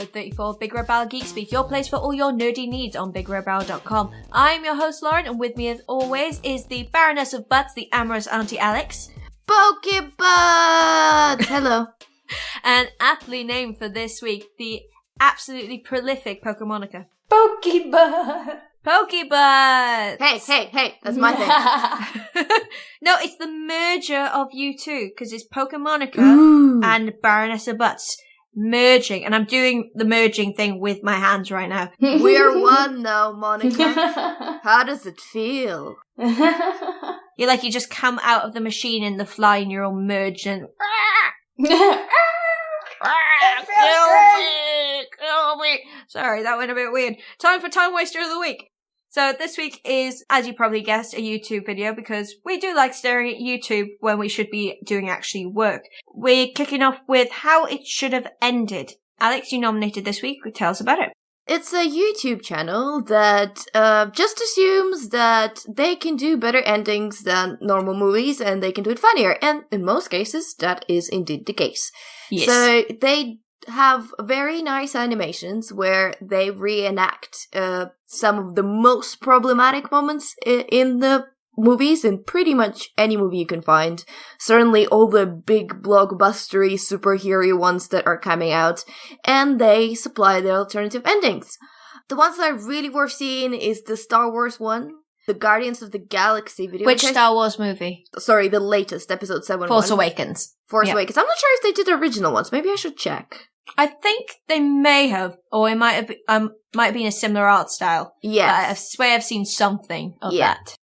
episode 34 of BigRedBarel Geek Speak, your place for all your nerdy needs on BigRedBarel.com. I'm your host, Lauren, and with me as always is the Baroness of Butts, the amorous Auntie Alex. Pokebud! Hello. And aptly named for this week, the absolutely prolific Pokemonica. Pokebud! Pokebud! Hey, that's my thing. No, it's the merger of you two, because it's Pokemonica and Baroness of Butts merging, and I'm doing the merging thing with my hands right now. We're one now, Monica. How does it feel? You're like you just come out of the machine in the fly and you're all merged and... Kill me. Sorry, that went a bit weird. Time for Time Waster of the Week. So this week is, as you probably guessed, a YouTube video because we do like staring at YouTube when we should be doing actually work. We're kicking off with how it should have ended. Alex, you nominated this week. Tell us about it. It's a YouTube channel that just assumes that they can do better endings than normal movies and they can do it funnier. And in most cases, that is indeed the case. Yes. So they have very nice animations where they reenact some of the most problematic moments in the movies, in pretty much any movie you can find. Certainly all the big blockbustery superhero ones that are coming out, and they supply the alternative endings. The ones that are really worth seeing is the Star Wars one, the Guardians of the Galaxy video. Which Star Wars movie? Sorry, the latest, episode 7. Force Awakens. Force Awakens. I'm not sure if they did the original ones. Maybe I should check. I think they may have, or it might have been a similar art style. Yes. I swear I've seen something of that.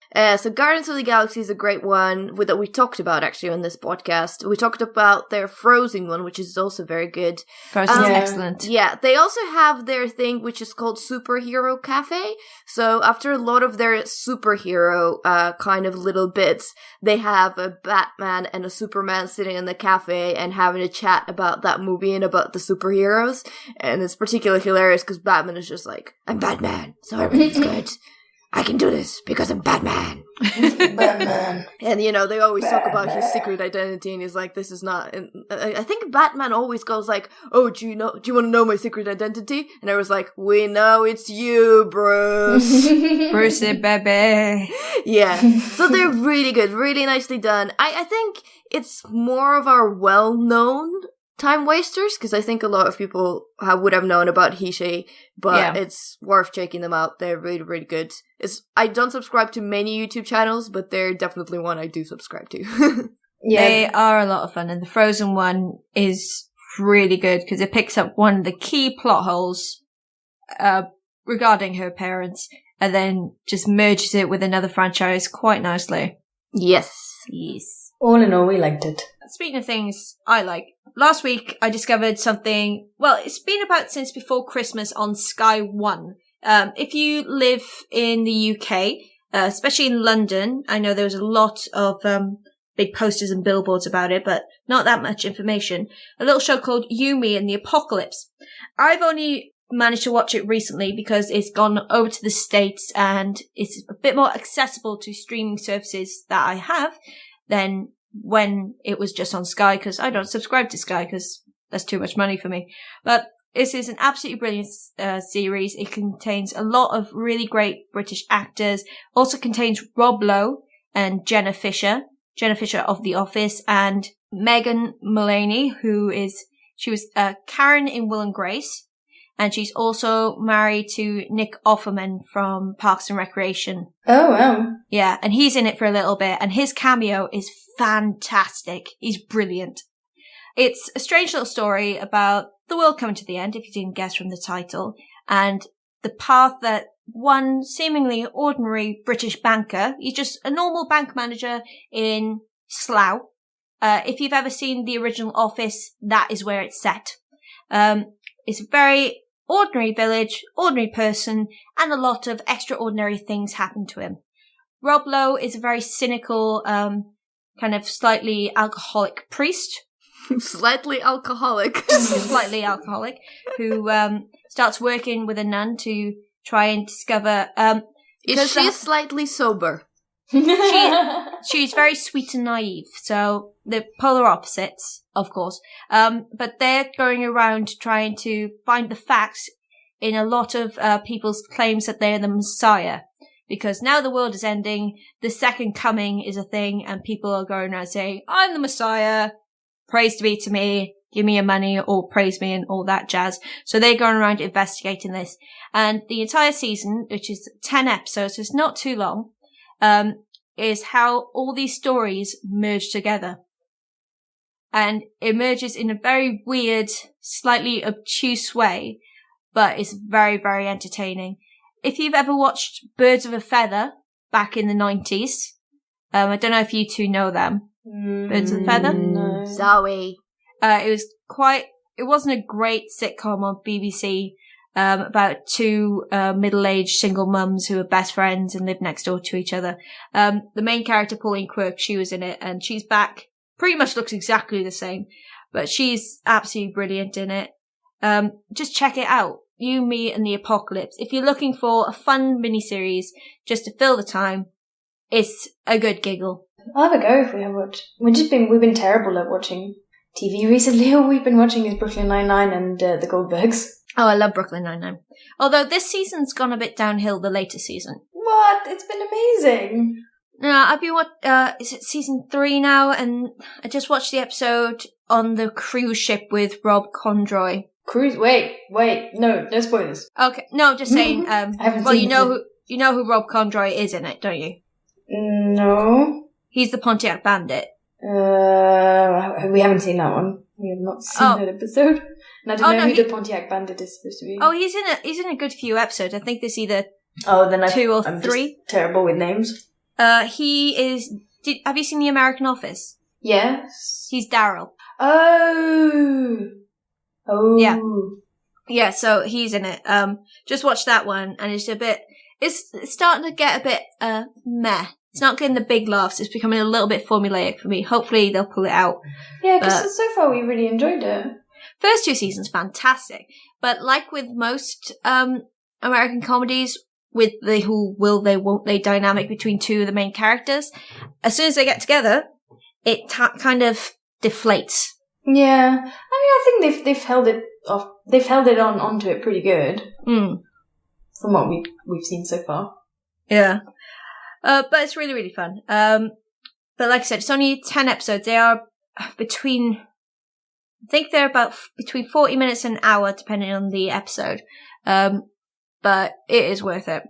So Guardians of the Galaxy is a great one that we talked about actually on this podcast. We talked about their Frozen one, which is also very good. Frozen's excellent. Yeah, they also have their thing which is called Superhero Cafe. So after a lot of their superhero kind of little bits, they have a Batman and a Superman sitting in the cafe and having a chat about that movie and about the superheroes. And it's particularly hilarious because Batman is just like, I'm Batman, so everything's good. I can do this because I'm Batman. Batman. And, you know, they always talk about his secret identity, and he's like, this is not... And I think Batman always goes like, oh, do you want to know my secret identity? And I was like, we know it's you, Bruce. Brucey, baby. Yeah. So they're really good, really nicely done. I think it's more of our well-known time wasters, because I think a lot of people would have known about HISHE, but it's worth checking them out. They're really, really good. I don't subscribe to many YouTube channels, but they're definitely one I do subscribe to. Yeah. They are a lot of fun, and the Frozen one is really good because it picks up one of the key plot holes regarding her parents and then just merges it with another franchise quite nicely. Yes. All in all, we liked it. Speaking of things I like, last week I discovered something, well, it's been about since before Christmas on Sky One. If you live in the UK, especially in London, I know there was a lot of big posters and billboards about it, but not that much information. A little show called You, Me and the Apocalypse. I've only managed to watch it recently because it's gone over to the States and it's a bit more accessible to streaming services that I have than when it was just on Sky, because I don't subscribe to Sky because that's too much money for me. But this is an absolutely brilliant series. It contains a lot of really great British actors. Also contains Rob Lowe and Jenna Fisher of The Office, and Megan Mullany, she was Karen in Will and Grace, and she's also married to Nick Offerman from Parks and Recreation. Oh, wow. Yeah, and he's in it for a little bit, and his cameo is fantastic. He's brilliant. It's a strange little story about the world coming to the end, if you didn't guess from the title, and the path that one seemingly ordinary British banker, he's just a normal bank manager in Slough. If you've ever seen the original Office, that is where it's set. It's a very ordinary village, ordinary person, and a lot of extraordinary things happen to him. Rob Lowe is a very cynical, kind of slightly alcoholic priest. Slightly alcoholic, who starts working with a nun to try and discover... is she slightly sober? She's very sweet and naive, so they're polar opposites, of course. But they're going around trying to find the facts in a lot of people's claims that they're the Messiah. Because now the world is ending, the second coming is a thing, and people are going around saying, I'm the Messiah, praise be to me, give me your money, or praise me, and all that jazz. So they're going around investigating this. And the entire season, which is 10 episodes, so it's not too long, is how all these stories merge together. And it merges in a very weird, slightly obtuse way, but it's very, very entertaining. If you've ever watched Birds of a Feather back in the 90s, I don't know if you two know them. Birds of a Feather? No. Zoe. It wasn't a great sitcom on BBC, about two middle-aged single mums who are best friends and live next door to each other. The main character, Pauline Quirk, she was in it, and she's back. Pretty much looks exactly the same, but she's absolutely brilliant in it. Just check it out. You, Me, and the Apocalypse. If you're looking for a fun miniseries just to fill the time, it's a good giggle. I'll have a go if we have watched. We've been terrible at watching TV recently. All we've been watching is Brooklyn Nine-Nine and The Goldbergs. Oh, I love Brooklyn Nine-Nine. Although this season's gone a bit downhill, the later season. What? It's been amazing. No, I've been is it season 3 now? And I just watched the episode on the cruise ship with Rob Condroy. Cruise? Wait, no spoilers. Okay, no, just saying. I haven't Well, seen you know who Rob Condroy is in it, don't you? No. He's the Pontiac Bandit. We haven't seen that one. We have not seen that episode. And I don't know who the Pontiac Bandit is supposed to be. Oh, he's in a good few episodes. I think there's either 2 or 3. I'm just terrible with names. He is. Have you seen The American Office? Yes. He's Daryl. Oh. Yeah. So he's in it. Just watch that one, and it's a bit. It's starting to get a bit meh. It's not getting the big laughs. It's becoming a little bit formulaic for me. Hopefully they'll pull it out. Yeah, because so far we really enjoyed it. First 2 seasons, fantastic. But like with most American comedies, with the who will they, won't they dynamic between 2 of the main characters, as soon as they get together, it kind of deflates. Yeah, I mean, I think they've held it off. They've held it onto it pretty good. From what we've seen so far. Yeah. But it's really, really fun. But like I said, it's only 10 episodes. They are between 40 minutes and an hour, depending on the episode. But it is worth it.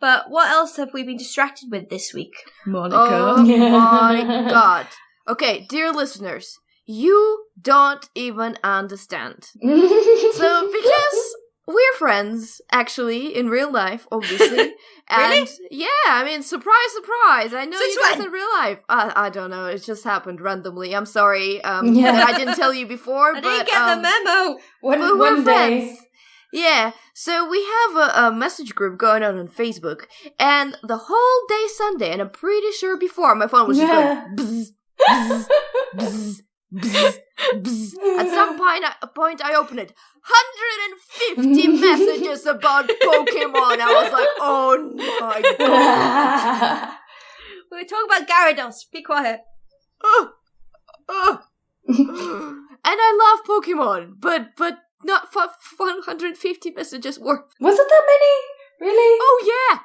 But what else have we been distracted with this week, Monica? Oh my god. Okay, dear listeners, you don't even understand. So, because we're friends, actually, in real life, obviously. And really? Yeah, I mean, surprise, surprise. I know Since you guys when? in real life. I don't know. It just happened randomly. I'm sorry that I didn't tell you before. I didn't get the memo. We're One day. friends. Yeah, so we have a message group going on Facebook, and the whole day Sunday, and I'm pretty sure before, my phone was just going bzz, bzz, bzz, bzz, bzz. At some point I opened it. 150 messages about Pokemon. I was like, oh my god. We were talking about Gyarados. Be quiet. And I love Pokemon, but not 150 messages worth. Was it that many? Really? Oh yeah.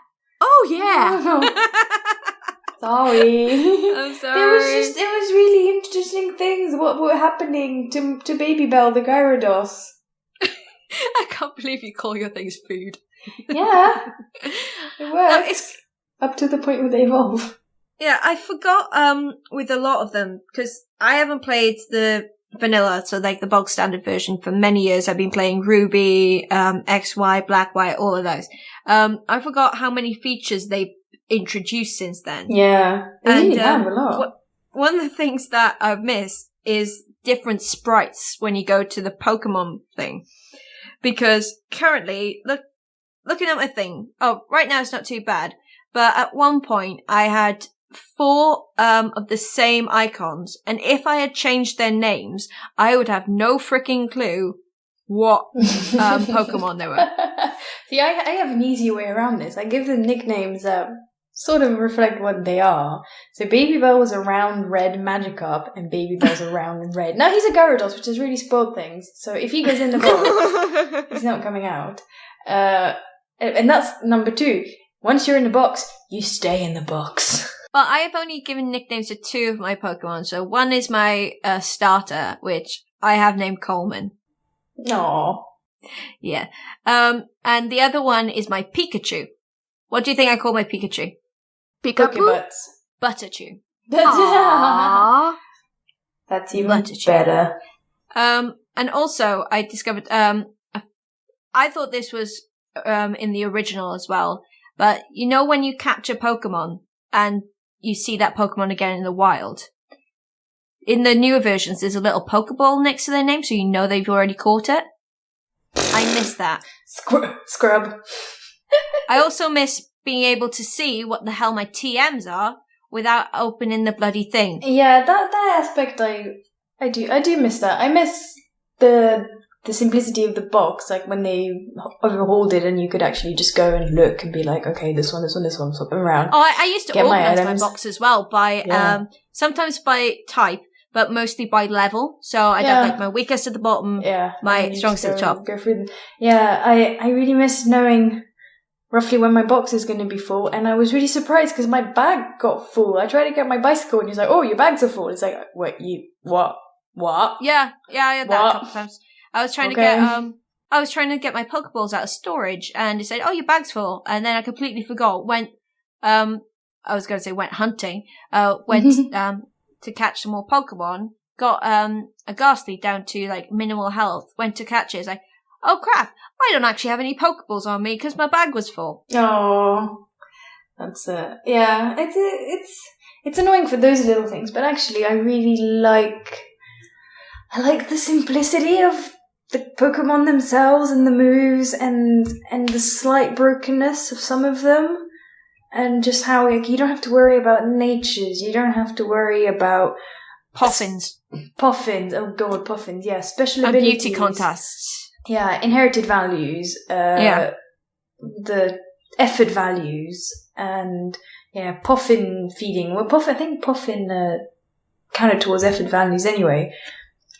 Sorry. I'm sorry. It was really interesting things what were happening to Baby Bell the Gyarados. I can't believe you call your things food. Yeah. It works. Up to the point where they evolve. Yeah, I forgot with a lot of them, because I haven't played the vanilla, so like the bog standard version for many years. I've been playing Ruby, XY, Black, White, all of those. I forgot how many features they've introduced since then. Yeah. They really have a lot. One of the things that I've missed is different sprites when you go to the Pokemon thing. Because currently, looking at my thing, right now it's not too bad, but at one point I had 4 of the same icons, and if I had changed their names, I would have no freaking clue what Pokemon they were. See, I have an easy way around this. I give them nicknames sort of reflect what they are. So Babybel was a round red Magikarp, and Babybel's a round red. Now he's a Gyarados, which has really spoiled things. So if he goes in the box, he's not coming out. And that's number 2. Once you're in the box, you stay in the box. Well, I have only given nicknames to 2 of my Pokemon. So one is my starter, which I have named Coleman. Aww. Yeah. And the other one is my Pikachu. What do you think I call my Pikachu? Pikachu? Butterchew. Aww. That's even better. And also, I discovered, I thought this was in the original as well, but you know when you capture Pokemon and you see that Pokemon again in the wild? In the newer versions, there's a little Pokeball next to their name, so you know they've already caught it. I miss that. Scrub. I also miss being able to see what the hell my TMs are without opening the bloody thing. Yeah, that aspect I do miss that. I miss the simplicity of the box, like when they overhauled it and you could actually just go and look and be like, okay, this one, swap them around. Oh, I used to organise my box as well by, sometimes by type, but mostly by level. So I'd have like my weakest at the bottom, my strongest at the top. Go through them. Yeah, I really miss knowing roughly when my box is going to be full, and I was really surprised because my bag got full. I tried to get my bicycle and he's like, oh, your bags are full. It's like, wait, what? Yeah, I had that a couple times. I was trying to get my Pokeballs out of storage, and it said, "Oh, your bag's full," and then I completely forgot. Went hunting. Went to catch some more Pokemon. Got a Ghastly down to like minimal health. Went to catch it. It's like, oh crap! I don't actually have any Pokeballs on me because my bag was full. Oh, that's it. Yeah, it's annoying for those little things, but actually, I really like the simplicity of the Pokemon themselves and the moves and the slight brokenness of some of them, and just how like, you don't have to worry about natures, you don't have to worry about Poffins. Oh god, Poffins, yeah, special and abilities. beauty contests. Yeah, inherited values, the effort values, and Poffin feeding. Well, I think Poffin counted towards effort values anyway.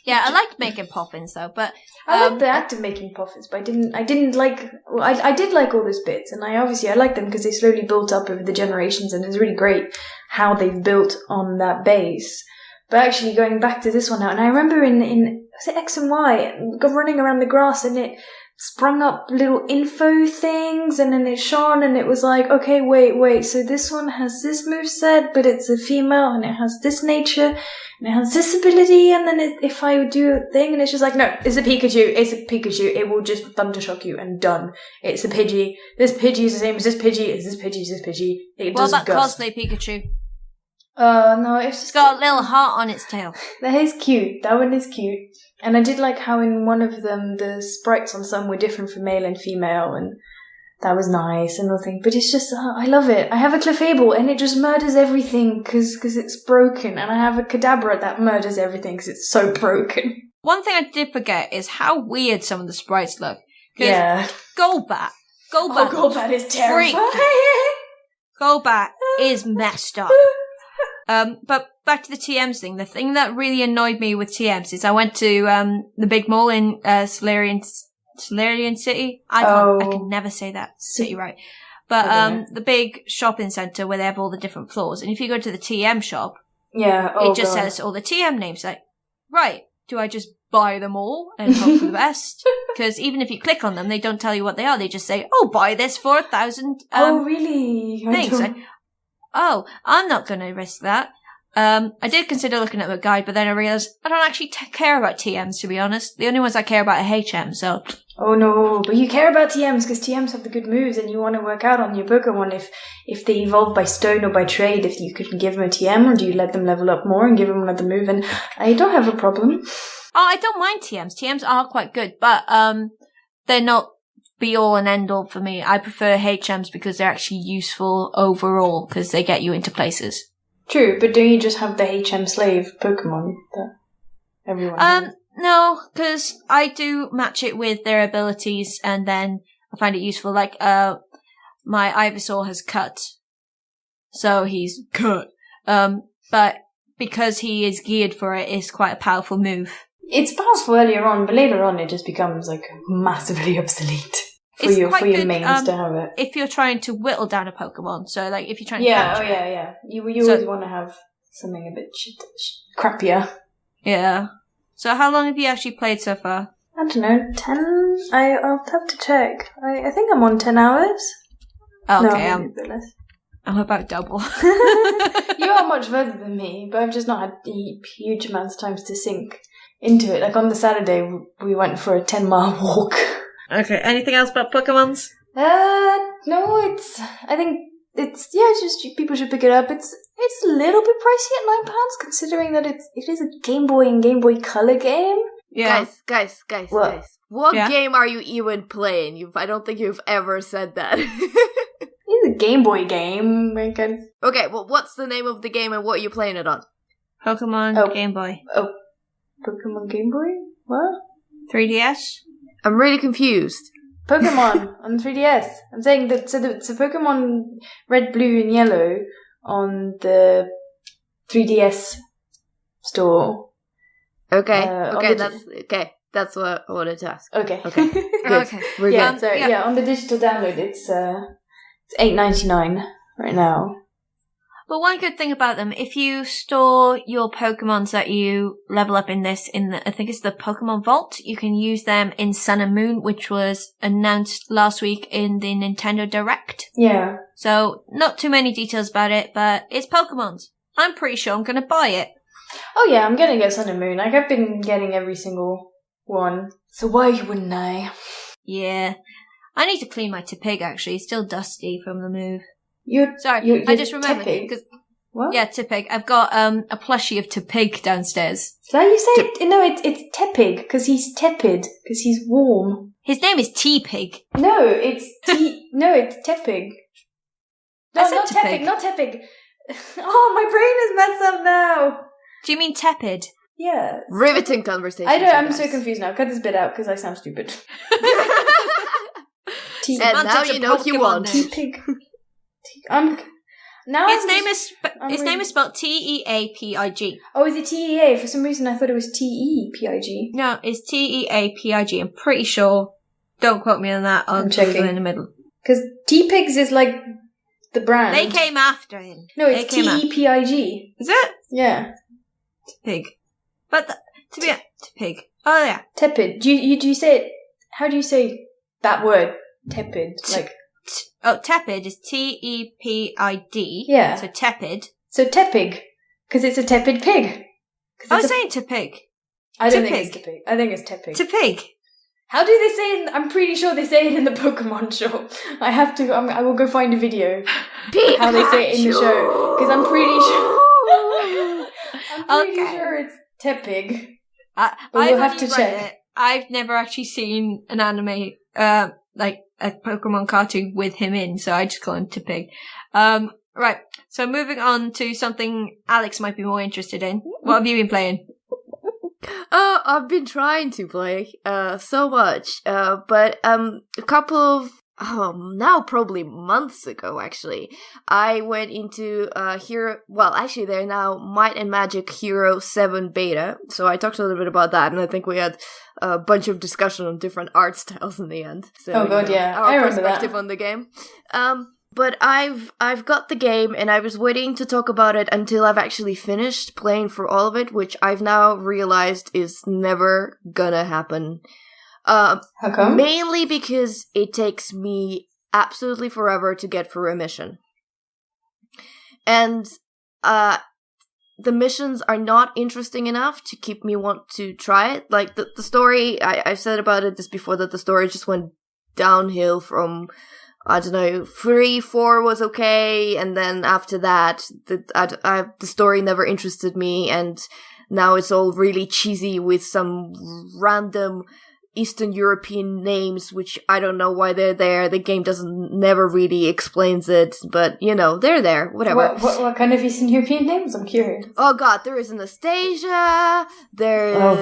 Yeah, I liked making Poffins though, but I liked the act of making Poffins, but I didn't like. Well, I did like all those bits, and I like them because they slowly built up over the generations, and it's really great how they've built on that base. But actually, going back to this one now, and I remember in was it X and Y, running around the grass, and it sprung up little info things, and then it shone, and it was like, okay, wait, so this one has this moveset, but it's a female, and it has this nature, and it has this ability, and then if I do a thing, and it's just like, no, it's a Pikachu, it will just Thundershock you, and done. It's a Pidgey. This Pidgey is the same as this Pidgey, it's this Pidgey. It does what about gust. cosplay Pikachu? No, it's got a little heart on its tail. That is cute. That one is cute. And I did like how in one of them, the sprites on some were different for male and female, and that was nice and nothing. But it's just, I love it. I have a Clefable, and it just murders everything because it's broken. And I have a Kadabra that murders everything because it's so broken. One thing I did forget is how weird some of the sprites look. Yeah. Golbat. Golbat is terrifying. Golbat is messed up. But back to the TMs thing. The thing that really annoyed me with TMs is I went to the big mall in Solarian City. I can never say that city right. But the big shopping centre where they have all the different floors. And if you go to the TM shop, it just says all the TM names. Like, right, do I just buy them all and hope for the best? Because even if you click on them, they don't tell you what they are. They just say, oh, buy this for 1,000 oh, really? things. Oh, I'm not going to risk that. I did consider looking at the guide, but then I realised I don't actually care about TMs, to be honest. The only ones I care about are HM, so... Oh no, but you care about TMs because TMs have the good moves and you want to work out on your Pokemon if they evolve by stone or by trade, if you could give them a TM, or do you let them level up more and give them another move? And I don't have a problem. Oh, I don't mind TMs. TMs are quite good, but they're not be-all and end-all for me. I prefer HMs because they're actually useful overall because they get you into places. True, but don't you just have the HM slave Pokemon that everyone has? No, because I do match it with their abilities and then I find it useful. Like, my Ivysaur has cut. so he's cut. But because he is geared for it, it's quite a powerful move. It's powerful earlier on, but later on it just becomes like massively obsolete for your mains to have it. If you're trying to whittle down a Pokemon, so like if you're trying to capture it. You always want to have something a bit crappier. Yeah. So how long have you actually played so far? I don't know, 10? I'll have to check. I think I'm on 10 hours. Okay, no, maybe a bit less. I'm about double. You are much further than me, but I've just not had huge amounts of times to sink into it. Like on the Saturday, we went for a 10-mile walk. Okay, anything else about Pokemons? No, I think it's just people should pick it up. It's a little bit pricey at £9, considering that it is a Game Boy and Game Boy Color game. Yeah. Guys. What game are you even playing? I don't think you've ever said that. It's a Game Boy game. Okay, well, what's the name of the game and what are you playing it on? Pokemon Game Boy. Oh, Pokemon Game Boy? What? 3DS? I'm really confused. Pokemon on 3DS. I'm saying that so Pokemon Red, Blue, and Yellow on the 3DS store. Okay. That's what I wanted to ask. Okay. Good. Okay. We're good. So on the digital download, it's $8.99 right now. But one good thing about them, if you store your Pokemons that you level up in I think it's the Pokemon Vault, you can use them in Sun and Moon, which was announced last week in the Nintendo Direct. Yeah. So, not too many details about it, but it's Pokemons. I'm pretty sure I'm going to buy it. Oh yeah, I'm going to get Sun and Moon. Like, I've been getting every single one. So why wouldn't I? Yeah. I need to clean my Tepig, actually. It's still dusty from the move. Sorry, I just remembered. What? Yeah, Tepig. I've got a plushie of Tepig downstairs. Is that you say it? No, it's Tepig, because he's tepid, because he's warm. His name is Teapig. No, it's Tepig. No, not Tepig, not Tepig. Oh, my brain is messed up now. Do you mean tepid? Yeah. Riveting conversation. I'm so confused now. Cut this bit out, because I sound stupid. And now you know he won. Teapig. His name is spelled Teapig. Oh, is it TEA? For some reason I thought it was TEPIG. No, it's Teapig. I'm pretty sure. Don't quote me on that. I'm checking in the middle. Because Teapigs is like the brand. They came after him. No, it's TEPIG. Is it? Yeah. Tepig. But Tepig. Oh yeah. Tepid. Do you say it? How do you say that word? Tepid. Tepid is Tepid. Yeah. So tepid. So Tepig. Because it's a tepid pig. I was saying Tepig. I don't think it's Tepig. I think it's Tepig. Tepig. How do they say it? I'm pretty sure they say it in the Pokemon show. I will go find a video. How they say it in the show. Because I'm pretty sure. Sure it's Tepig. We'll have to check. I've never actually seen an anime, like a Pokemon cartoon with him in, so I just call him Tepig. Right. So moving on to something Alex might be more interested in. What have you been playing? I've been trying to play, so much, but, a couple of, now probably months ago, actually, I went into, they're now Might and Magic Hero 7 beta, so I talked a little bit about that, and I think we had a bunch of discussion on different art styles in the end. So, our perspective on the game. But I've got the game, and I was waiting to talk about it until I've actually finished playing for all of it, which I've now realized is never gonna happen. How come? Mainly because it takes me absolutely forever to get through a mission. And the missions are not interesting enough to keep me want to try it. Like, the story, I've said about it this before, that the story just went downhill from, I don't know, 3, 4 was okay, and then after that, the story never interested me, and now it's all really cheesy with some random Eastern European names, which I don't know why they're there. The game never really explains it, but, they're there, whatever. What kind of Eastern European names? I'm curious. Oh god, there is Anastasia, there's,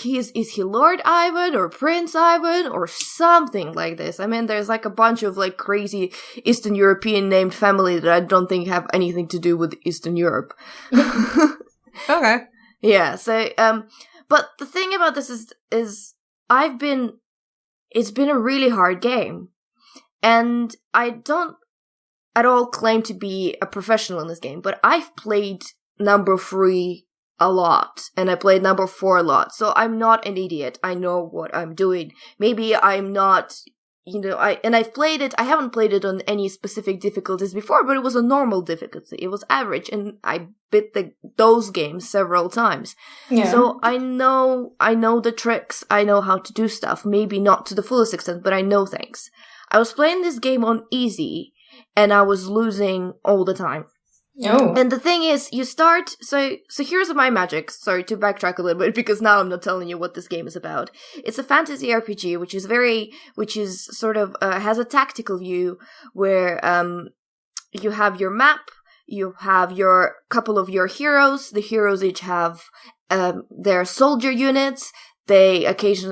is he Lord Ivan or Prince Ivan or something like this. I mean, there's like a bunch of like crazy Eastern European named family that I don't think have anything to do with Eastern Europe. Okay. Yeah, so, but the thing about this is it's been a really hard game. And I don't at all claim to be a professional in this game, but I've played number 3 a lot, and I played number 4 a lot, so I'm not an idiot. I know what I'm doing. Maybe I'm not, I've played it, I haven't played it on any specific difficulties before, but it was a normal difficulty. It was average, and I beat those games several times. Yeah. So I know the tricks, I know how to do stuff, maybe not to the fullest extent, but I know things. I was playing this game on easy, and I was losing all the time. Oh. And the thing is, you start, so here's my magic. Sorry to backtrack a little bit, because now I'm not telling you what this game is about. It's a fantasy RPG, which is sort of, has a tactical view, where, you have your map, you have your couple of your heroes. The heroes each have, their soldier units. They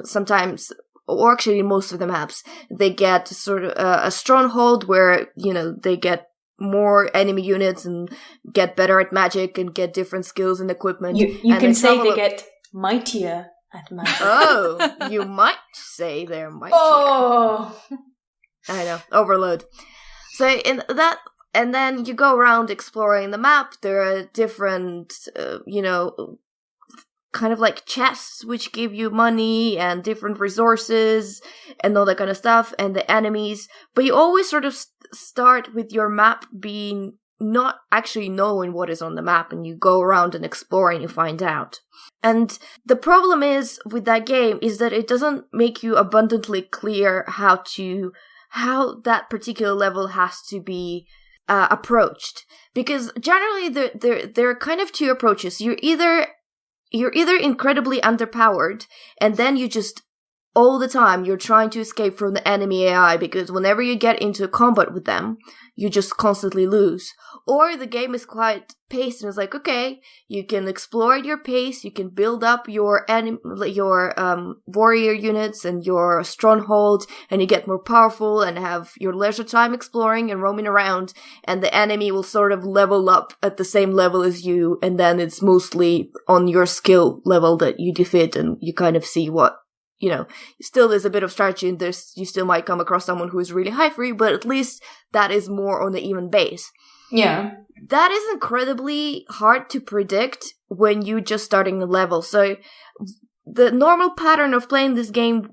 sometimes, or actually most of the maps, they get sort of a stronghold where, they get more enemy units and get better at magic and get different skills and equipment. You can say they get mightier at magic. Oh, you might say they're mightier. Oh! I know, overload. So in that, and then you go around exploring the map. There are different, kind of like chests which give you money and different resources and all that kind of stuff, and the enemies. But you always sort of start with your map being not actually knowing what is on the map, and you go around and explore and you find out. And the problem is with that game is that it doesn't make you abundantly clear how that particular level has to be approached. Because generally there are kind of 2 approaches. You're either incredibly underpowered, and then you just, all the time, you're trying to escape from the enemy AI, because whenever you get into combat with them, you just constantly lose. Or the game is quite paced, and it's like, okay, you can explore at your pace, you can build up your warrior units and your stronghold, and you get more powerful and have your leisure time exploring and roaming around, and the enemy will sort of level up at the same level as you, and then it's mostly on your skill level that you defeat, and you kind of see what, still there's a bit of strategy, and you still might come across someone who is really high for you, but at least that is more on the even base. Yeah. That is incredibly hard to predict when you're just starting a level. So the normal pattern of playing this game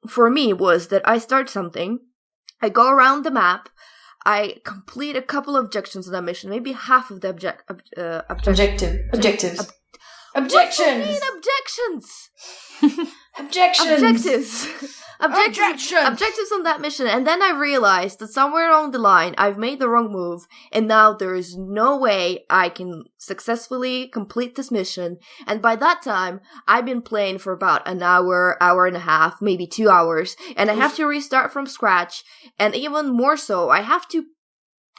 for me was that I start something, I go around the map, I complete a couple of objections on that mission, maybe half of the objectives. Objectives. What do you mean objections? Objectives on that mission. And then I realized that somewhere along the line I've made the wrong move, and now there is no way I can successfully complete this mission. And by that time I've been playing for about an hour and a half, maybe 2 hours, and I have to restart from scratch. And even more so, I have to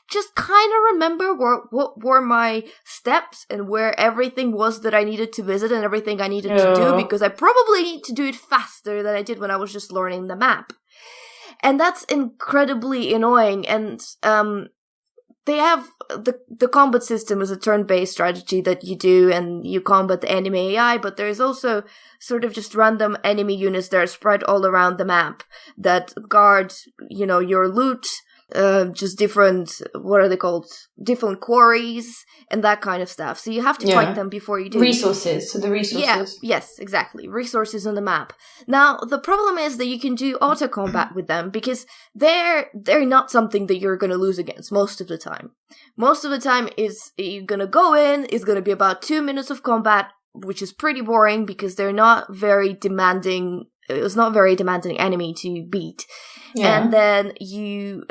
just kind of remember what were my steps and where everything was that I needed to visit and everything I needed to do, because I probably need to do it faster than I did when I was just learning the map. And that's incredibly annoying. And they have the combat system is a turn-based strategy that you do, and you combat the enemy AI, but there's also sort of just random enemy units that are spread all around the map that guard, your loot, just different, what are they called? Different quarries and that kind of stuff. So you have to fight them before you do. Resources. So the resources. Yeah, yes, exactly. Resources on the map. Now, the problem is that you can do auto combat with them, because they're not something that you're going to lose against most of the time. Most of the time is you're going to go in, it's going to be about 2 minutes of combat, which is pretty boring because they're not very demanding. It's not very demanding enemy to beat. Yeah. And then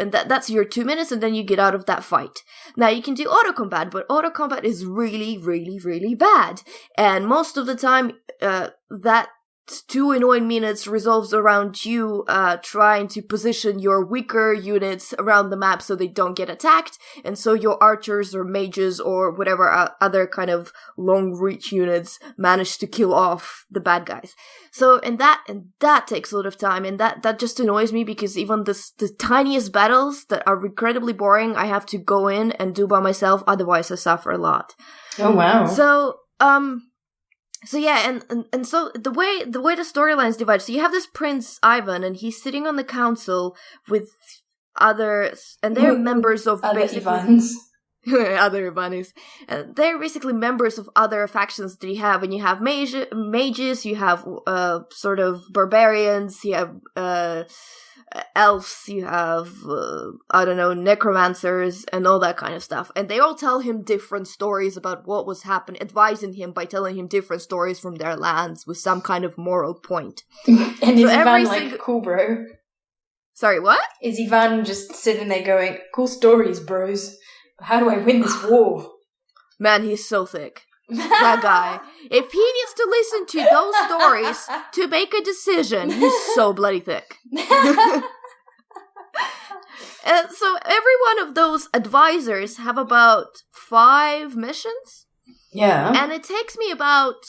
that's your 2 minutes, and then you get out of that fight. Now you can do auto combat, but auto combat is really, really, really bad. And most of the time, that 2 annoying minutes revolves around you trying to position your weaker units around the map so they don't get attacked, and so your archers or mages or whatever other kind of long-reach units manage to kill off the bad guys. So, and that takes a lot of time, and that just annoys me, because even the tiniest battles that are incredibly boring, I have to go in and do by myself, otherwise I suffer a lot. Oh, wow. So yeah, and so the way the storylines divide, so you have this Prince Ivan, and he's sitting on the council with others, and they're members of other basically Ivans. other Ivanis. They're basically members of other factions that you have, and you have mages, you have sort of barbarians, you have elves, you have necromancers and all that kind of stuff, and they all tell him different stories about what was happening, advising him by telling him different stories from their lands with some kind of moral point. And so is Ivan cool, bro? Sorry, what? Is Ivan just sitting there going, cool stories, bros, how do I win this war? Man, he's so thick. That guy. If he needs to listen to those stories to make a decision, he's so bloody thick. And so every one of those advisors have about 5 missions. Yeah. And it takes me about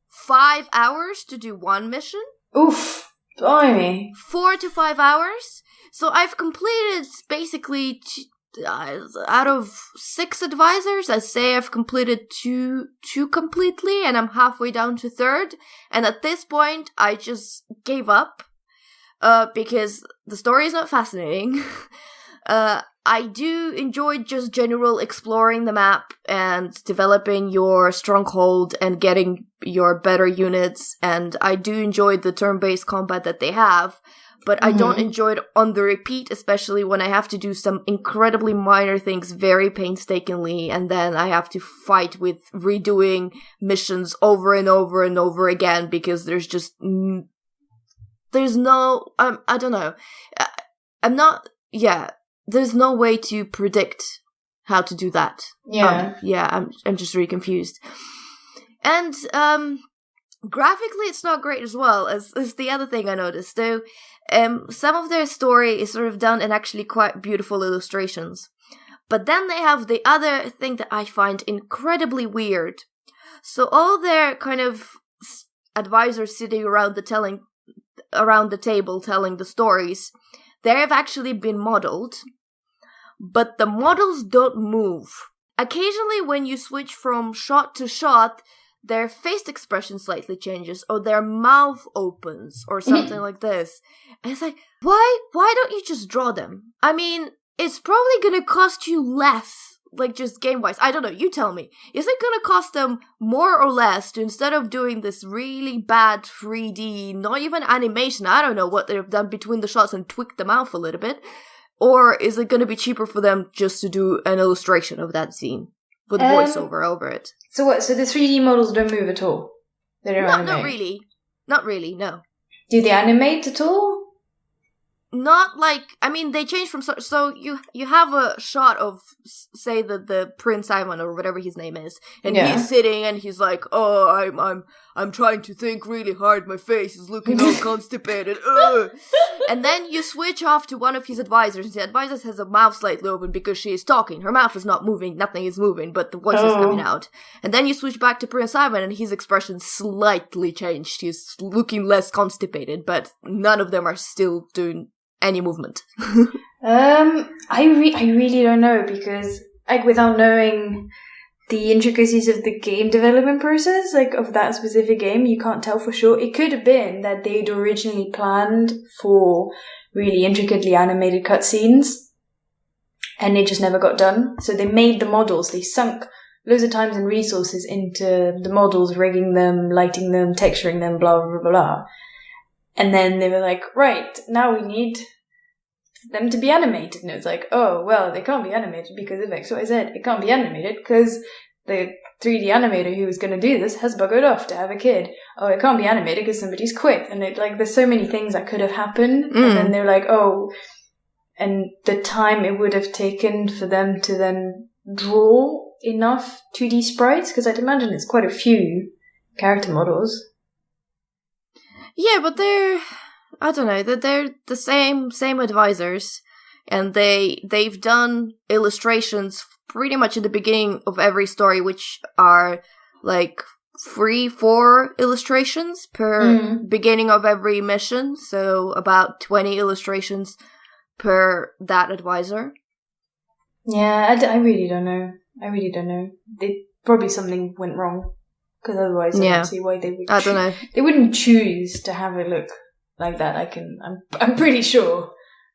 5 hours to do one mission. Oof. Blimey. 4 to 5 hours. So I've completed basically out of 6 advisors, I say I've completed two completely, and I'm halfway down to 3rd. And at this point, I just gave up because the story is not fascinating. I do enjoy just general exploring the map and developing your stronghold and getting your better units, and I do enjoy the turn-based combat that they have. But I don't enjoy it on the repeat, especially when I have to do some incredibly minor things very painstakingly, and then I have to fight with redoing missions over and over and over again, because there's just... there's no... I don't know. There's no way to predict how to do that. Yeah. I'm just really confused. And, graphically, it's not great as well, as the other thing I noticed, though. Some of their story is sort of done in actually quite beautiful illustrations. But then they have the other thing that I find incredibly weird. So all their kind of advisors sitting around the table telling the stories, they have actually been modeled, but the models don't move. Occasionally, when you switch from shot to shot, their face expression slightly changes, or their mouth opens, or something like this. And it's like, why don't you just draw them? I mean, it's probably gonna cost you less, like just game-wise. I don't know, you tell me. Is it gonna cost them more or less to, instead of doing this really bad 3D, not even animation, I don't know what they've done between the shots and tweak the mouth a little bit, or is it gonna be cheaper for them just to do an illustration of that scene with voiceover over it? So what? So the 3D models don't move at all? They don't animate? Not really. Not really, no. Do they animate at all? Not like, I mean, they change from, so you have a shot of, say, the Prince Ivan or whatever his name is, and he's sitting and he's like, oh, I'm trying to think really hard, my face is looking all constipated, and then you switch off to one of his advisors, and the advisor has a mouth slightly open because she is talking, her mouth is not moving, nothing is moving, but the voice is coming out, and then you switch back to Prince Ivan, and his expression slightly changed, he's looking less constipated, but none of them are still doing any movement. I really don't know, because like without knowing the intricacies of the game development process, like of that specific game, you can't tell for sure. It could have been that they'd originally planned for really intricately animated cutscenes and it just never got done. So they made the models, they sunk loads of times and resources into the models, rigging them, lighting them, texturing them, blah, blah, blah, blah. And then they were like, right, now we need them to be animated. And it was like, oh, well, they can't be animated because of X, Y, Z. It can't be animated because the 3D animator who was going to do this has buggered off to have a kid. Oh, it can't be animated because somebody's quit. And there's so many things that could have happened. And then they're like, oh, and the time it would have taken for them to then draw enough 2D sprites, because I'd imagine it's quite a few character models. Yeah, but they're the same advisors, and they've done illustrations pretty much at the beginning of every story, which are like 3-4 illustrations per beginning of every mission, so about 20 illustrations per that advisor. Yeah, I really don't know. Probably something went wrong, because otherwise I don't see why they would. I don't know. They wouldn't choose to have it look like that. I'm pretty sure.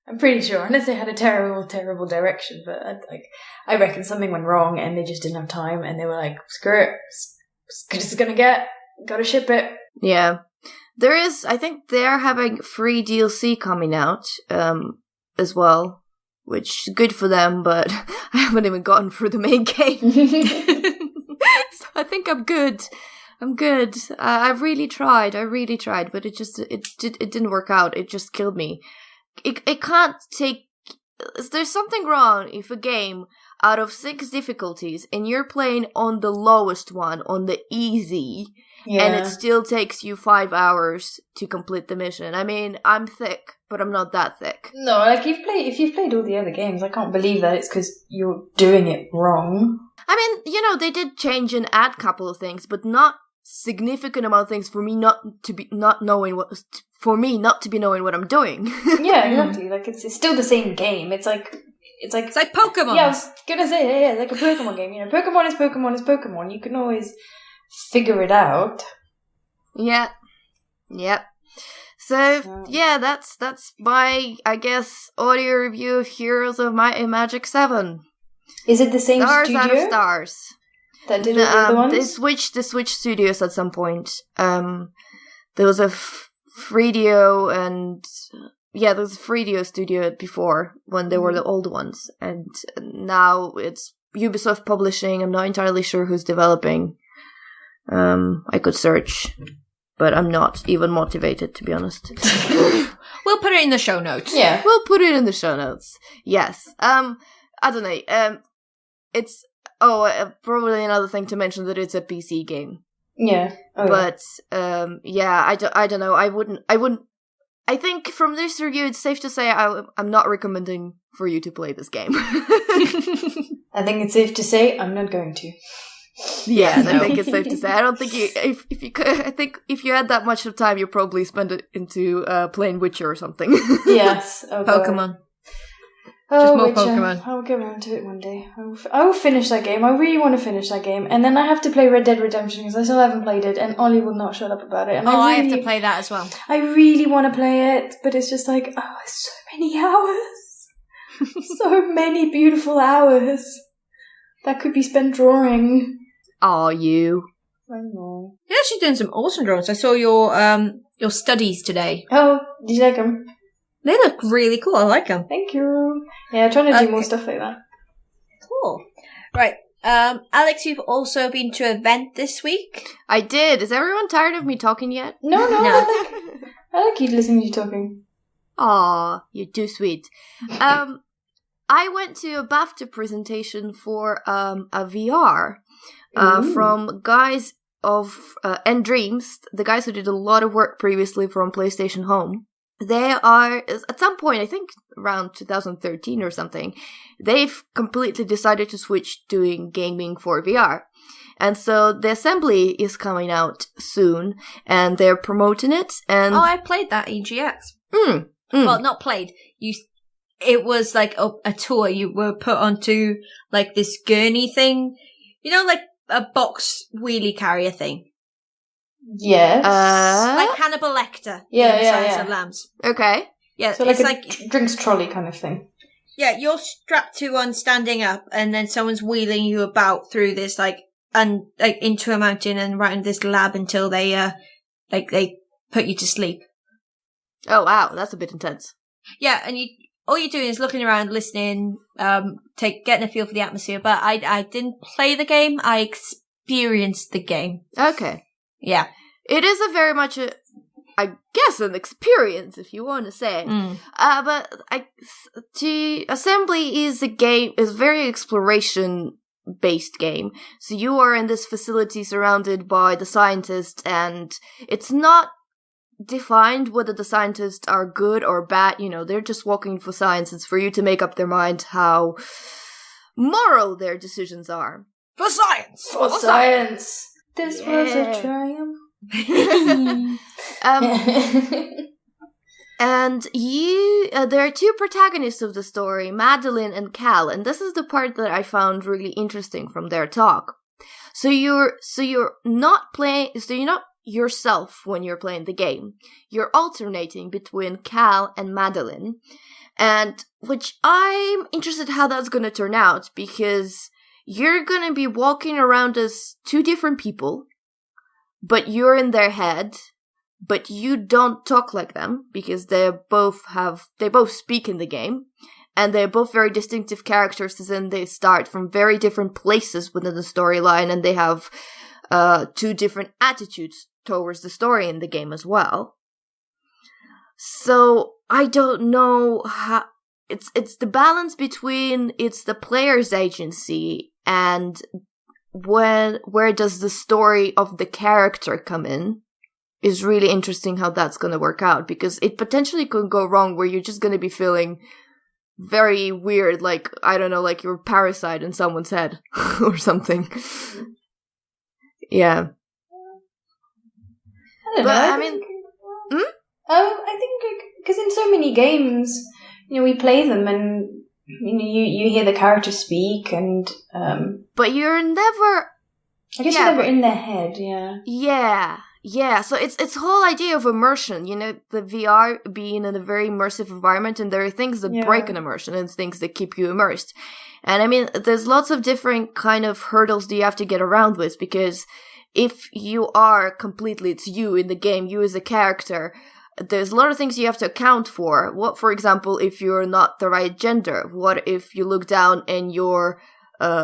Unless they had a terrible, terrible direction, but I reckon something went wrong and they just didn't have time, and they were like, "Screw it, it's gotta ship it." Yeah, there is. I think they're having free DLC coming out, as well, which is good for them. But I haven't even gotten through the main game, so I think I'm good. I really tried, but it didn't work out. It just killed me. It can't take... There's something wrong if a game out of 6 difficulties and you're playing on the lowest one, on the easy, and it still takes you 5 hours to complete the mission. I mean, I'm thick, but I'm not that thick. No, like if you've played all the other games, I can't believe that it's because you're doing it wrong. I mean, they did change and add a couple of things, but not significant amount of things for me not to be knowing what I'm doing. Yeah, exactly. Like it's still the same game. It's like Pokemon. Yeah, I was gonna say it's like a Pokemon game. Pokemon is Pokemon. You can always figure it out. Yeah. Yep. So yeah, that's my, I guess, audio review of Heroes of Might and Magic 7. Is it the same stars studio? Out of stars. That did all the other ones? They switched studios at some point. There was a Freedio and... Yeah, there was a Freedio studio before, when they were the old ones. And now it's Ubisoft Publishing. I'm not entirely sure who's developing. I could search, but I'm not even motivated, to be honest. We'll put it in the show notes. Yeah. We'll put it in the show notes. Yes. I don't know. It's... probably another thing to mention that it's a PC game. Yeah. But, yeah, I don't know. I wouldn't... I think from this review, it's safe to say I'm not recommending for you to play this game. I think it's safe to say I'm not going to. Yes, I think it's safe to say. I don't think if you could, I think if you had that much of time, you'd probably spend it into playing Witcher or something. Yes. Pokemon. Just more Witcher. Pokemon. I'll get around to it one day. I will finish that game. I really want to finish that game. And then I have to play Red Dead Redemption because I still haven't played it, and Ollie will not shut up about it. And I have to play that as well. I really want to play it, but it's just like, so many hours. So many beautiful hours that could be spent drawing. Are you? I know. You're actually doing some awesome drawings. I saw your studies today. Oh, did you like them? They look really cool. I like them. Thank you. Yeah, trying to do more stuff like that. Cool. Right. Alex, you've also been to an event this week. I did. Is everyone tired of me talking yet? No. I like you listening to you talking. Aw, you're too sweet. I went to a BAFTA presentation for a VR from guys of nDreams, the guys who did a lot of work previously from PlayStation Home. They are, at some point, I think around 2013 or something, they've completely decided to switch doing gaming for VR. And so the assembly is coming out soon, and they're promoting it. And I played that EGX. Well, not played. It was like a tour. You were put onto like this gurney thing, like a box wheelie carrier thing. Yes. Like Hannibal Lecter. Yeah, in yeah, Silence yeah. of Lambs. Okay. Yeah, So it's like drinks trolley kind of thing. Yeah, you're strapped to one standing up, and then someone's wheeling you about through this, into a mountain and around this lab until they put you to sleep. Oh, wow. That's a bit intense. Yeah, and all you're doing is looking around, listening, getting a feel for the atmosphere. But I didn't play the game. I experienced the game. Okay. Yeah. It is a very much I guess an experience, if you want to say. But Assembly is a very exploration-based game. So you are in this facility surrounded by the scientists, and it's not defined whether the scientists are good or bad. They're just walking for science. It's for you to make up their mind how moral their decisions are. For science! For science! This was a triumph. And there are two protagonists of the story, Madeline and Cal, and this is the part that I found really interesting from their talk. So you're not yourself when you're playing the game. You're alternating between Cal and Madeline, and which I'm interested how that's going to turn out, because you're going to be walking around as two different people, but you're in their head, but you don't talk like them, because they both speak in the game, and they're both very distinctive characters, as in they start from very different places within the storyline, and they have two different attitudes towards the story in the game as well. So I don't know how it's the balance between it's the player's agency and where does the story of the character come in is really interesting how that's going to work out, because it potentially could go wrong where you're just going to be feeling very weird, like, I don't know, like you're a parasite in someone's head or something. Yeah. I don't know. I think because in so many games, we play them and you hear the characters speak and but you're never. I guess you're never in their head. Yeah. Yeah. So it's whole idea of immersion. The VR being in a very immersive environment, and there are things that break an immersion and things that keep you immersed. And I mean, there's lots of different kind of hurdles that you have to get around with, because if you are completely, it's you in the game, you as a character, there's a lot of things you have to account for. What, for example, if you're not the right gender? What if you look down and your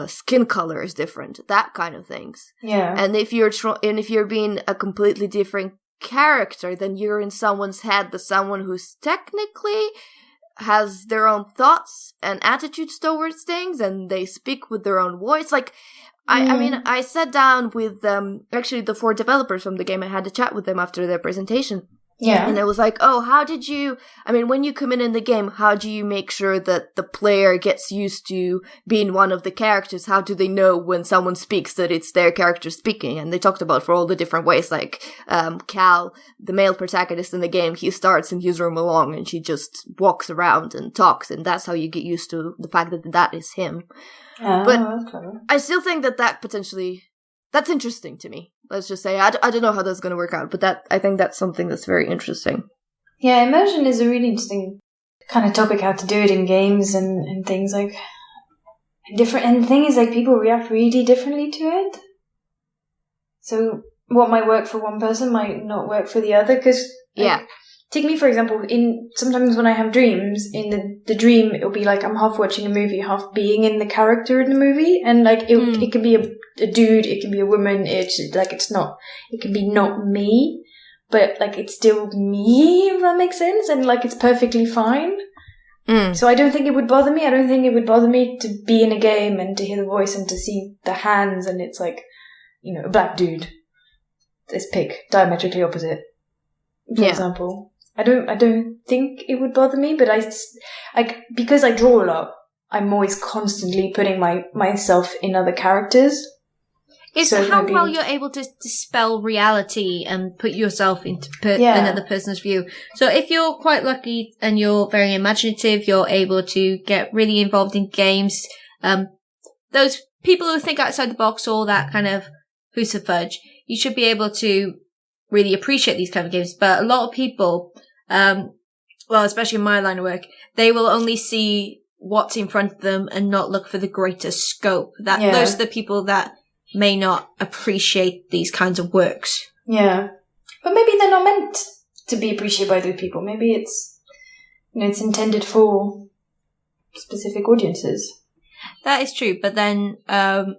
skin color is different? That kind of things. Yeah. And if you're being a completely different character, then you're in someone's head, but someone who's technically has their own thoughts and attitudes towards things, and they speak with their own voice. Like, I mean, I sat down with actually the 4 developers from the game. I had a chat with them after their presentation. Yeah. And it was like, when you come in the game, how do you make sure that the player gets used to being one of the characters? How do they know when someone speaks that it's their character speaking? And they talked about for all the different ways, like Cal, the male protagonist in the game, he starts in his room alone and she just walks around and talks, and that's how you get used to the fact that that is him. Oh, but that's clever. I still think that potentially, that's interesting to me. Let's just say, I don't know how that's going to work out, but I think that's something that's very interesting. Yeah, immersion is a really interesting kind of topic, how to do it in games and things like different. And the thing is, like, people react really differently to it. So what might work for one person might not work for the other, because take me, for example, sometimes when I have dreams, in the dream, it'll be like I'm half watching a movie, half being in the character in the movie. And like, it can be a dude, it can be a woman, it can be not me, but like, it's still me, if that makes sense. And like, it's perfectly fine. So I don't think it would bother me. I don't think it would bother me to be in a game and to hear the voice and to see the hands, and it's like, a black dude. This pig, diametrically opposite, for example. I don't think it would bother me, but because I draw a lot, I'm always constantly putting myself in other characters. So how well you're able to dispel reality and put yourself into another person's view. So if you're quite lucky and you're very imaginative, you're able to get really involved in games. Those people who think outside the box, all that kind of who's a fudge, you should be able to really appreciate these kind of games. But a lot of people, especially in my line of work, they will only see what's in front of them and not look for the greater scope. Those are the people that may not appreciate these kinds of works. Yeah. But maybe they're not meant to be appreciated by those people. Maybe it's, it's intended for specific audiences. That is true. But then, down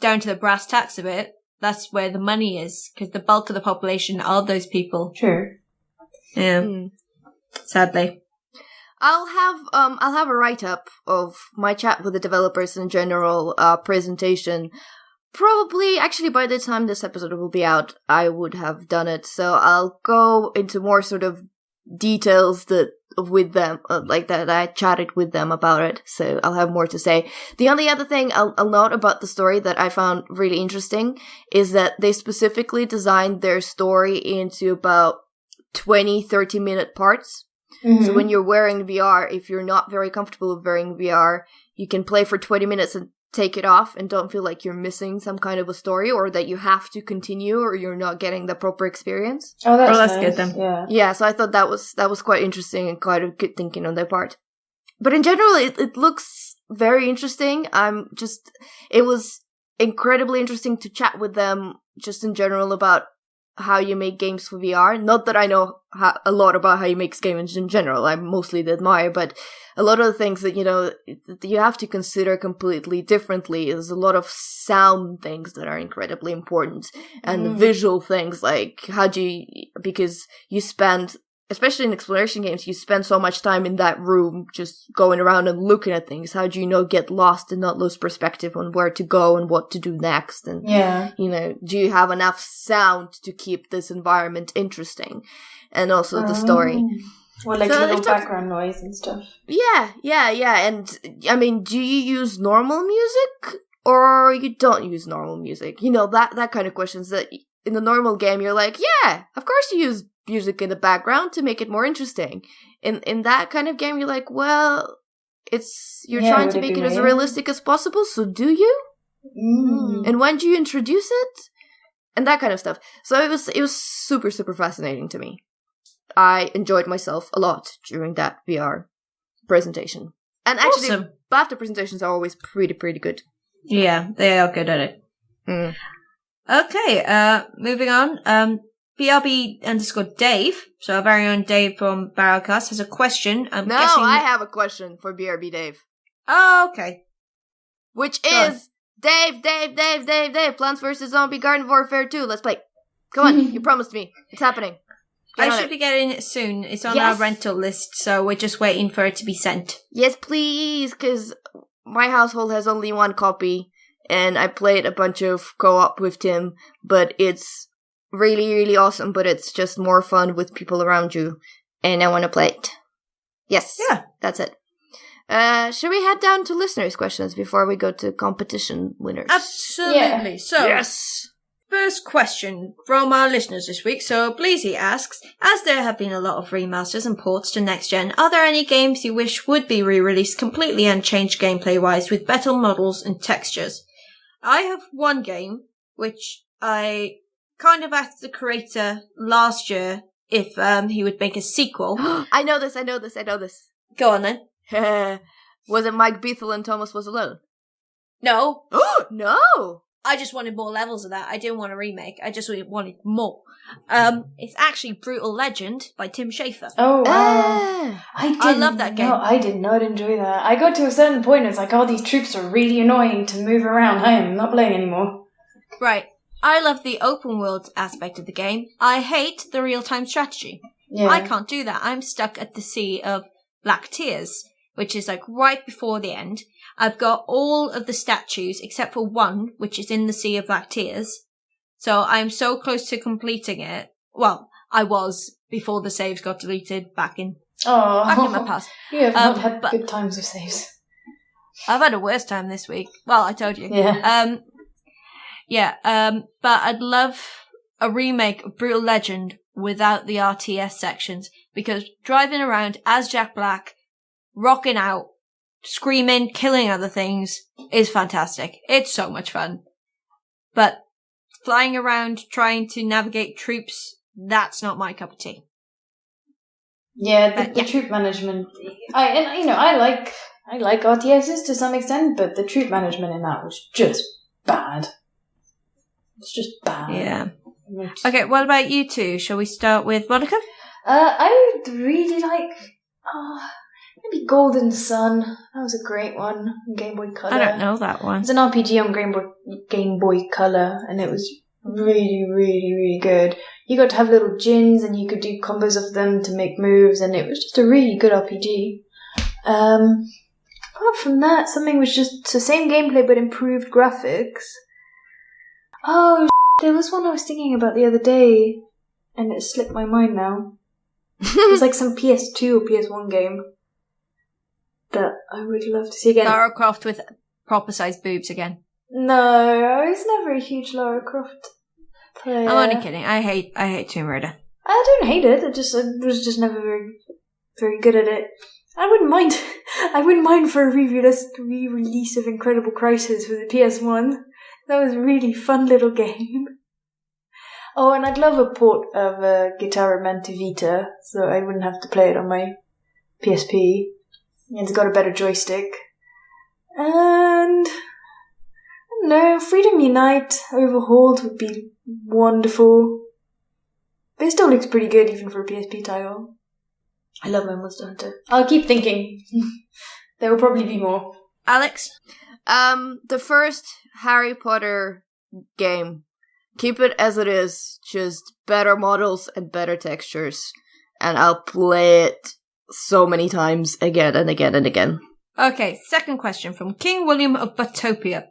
to the brass tacks of it, that's where the money is, because the bulk of the population are those people. True. Yeah. Sadly. I'll have a write-up of my chat with the developers in general, presentation Probably, actually, by the time this episode will be out, I would have done it. So I'll go into more sort of details with them, that I chatted with them about it. So I'll have more to say. The only other thing I'll note about the story that I found really interesting is that they specifically designed their story into about 20, 30-minute parts. Mm-hmm. So when you're wearing VR, if you're not very comfortable with wearing VR, you can play for 20 minutes and take it off and don't feel like you're missing some kind of a story or that you have to continue or you're not getting the proper experience. Oh, that's nice. Good then. Yeah, so I thought that was quite interesting and quite a good thinking on their part. But in general, it looks very interesting. It was incredibly interesting to chat with them just in general about how you make games for VR. Not that I know a lot about how you make games in general. I mostly admire, but a lot of the things that, you have to consider completely differently. There's a lot of sound things that are incredibly important and visual things like because you spend, especially in exploration games, you spend so much time in that room just going around and looking at things. How do you get lost and not lose perspective on where to go and what to do next? And, do you have enough sound to keep this environment interesting? And also the story. Or little background noise and stuff. Yeah. And, I mean, do you use normal music or you don't use normal music? That kind of questions that in the normal game you're like, yeah, of course you use music in the background to make it more interesting. In that kind of game, you're like, well, you're trying to make it as realistic as possible, so do you? And when do you introduce it? And that kind of stuff. So it was super, super fascinating to me. I enjoyed myself a lot during that VR presentation. And actually, awesome. BAFTA presentations are always pretty, pretty good. Yeah, they are good at it. Okay, moving on. BRB_Dave, so our very own Dave from Barrelcast, has a question. I have a question for BRB Dave. Oh, okay. Which is, Dave, Plants vs. Zombie Garden Warfare 2, let's play. Come on, you promised me. It's happening. I should be getting it soon. It's on our rental list, so we're just waiting for it to be sent. Yes, please, because my household has only one copy, and I played a bunch of co-op with Tim, but it's really, really awesome, but it's just more fun with people around you, and I want to play it. Yes. Yeah. That's it. Should we head down to listeners' questions before we go to competition winners? Absolutely. Yeah. So, yes. First question from our listeners this week. So, Bleezy asks, as there have been a lot of remasters and ports to next gen, are there any games you wish would be re-released completely unchanged gameplay-wise with better models and textures? I have one game, which I kind of asked the creator last year if he would make a sequel. I know this. Go on then. Was it Mike Bethel and Thomas Was Alone? No. No! I just wanted more levels of that. I didn't want a remake. I just wanted more. It's actually Brutal Legend by Tim Schafer. Oh, wow. I love that game. No, I did not enjoy that. I got to a certain point and it's like, oh, these troops are really annoying to move around. I am not playing anymore. Right. I love the open world aspect of the game. I hate the real-time strategy. Yeah. I can't do that. I'm stuck at the Sea of Black Tears, which is like right before the end. I've got all of the statues except for one, which is in the Sea of Black Tears. So I'm so close to completing it. Well, I was before the saves got deleted back in my past. You have not had good times with saves. I've had a worse time this week. Well, I told you. Yeah. But I'd love a remake of Brutal Legend without the RTS sections, because driving around as Jack Black, rocking out, screaming, killing other things is fantastic. It's so much fun. But flying around trying to navigate troops, that's not my cup of tea. Yeah, the troop management. I like RTSs to some extent, but the troop management in that was just bad. It's just bad. Yeah. Okay, what about you two? Shall we start with Monica? I would really like maybe Golden Sun. That was a great one on Game Boy Color. I don't know that one. It's an RPG on Game Boy Color, and it was really, really, really good. You got to have little djinns, and you could do combos of them to make moves, and it was just a really good RPG. Apart from that, something was just the same gameplay but improved graphics. Oh, there was one I was thinking about the other day, and it slipped my mind now. It was like some PS2 or PS1 game that I would love to see again. Lara Croft with proper sized boobs again. No, I was never a huge Lara Croft player. I'm only kidding. I hate Tomb Raider. I don't hate it. I was just never very, very good at it. I wouldn't mind. I wouldn't mind for a re-release of Incredible Crisis for the PS1. That was a really fun little game. Oh, and I'd love a port of Guitar Man to Vita, so I wouldn't have to play it on my PSP. It's got a better joystick. And I don't know, Freedom Unite Overhauled would be wonderful. But it still looks pretty good even for a PSP title. I love my Monster Hunter. I'll keep thinking. There will probably be more. Alex? The first Harry Potter game. Keep it as it is. Just better models and better textures. And I'll play it so many times again and again and again. Okay, second question from King William of Buttopia.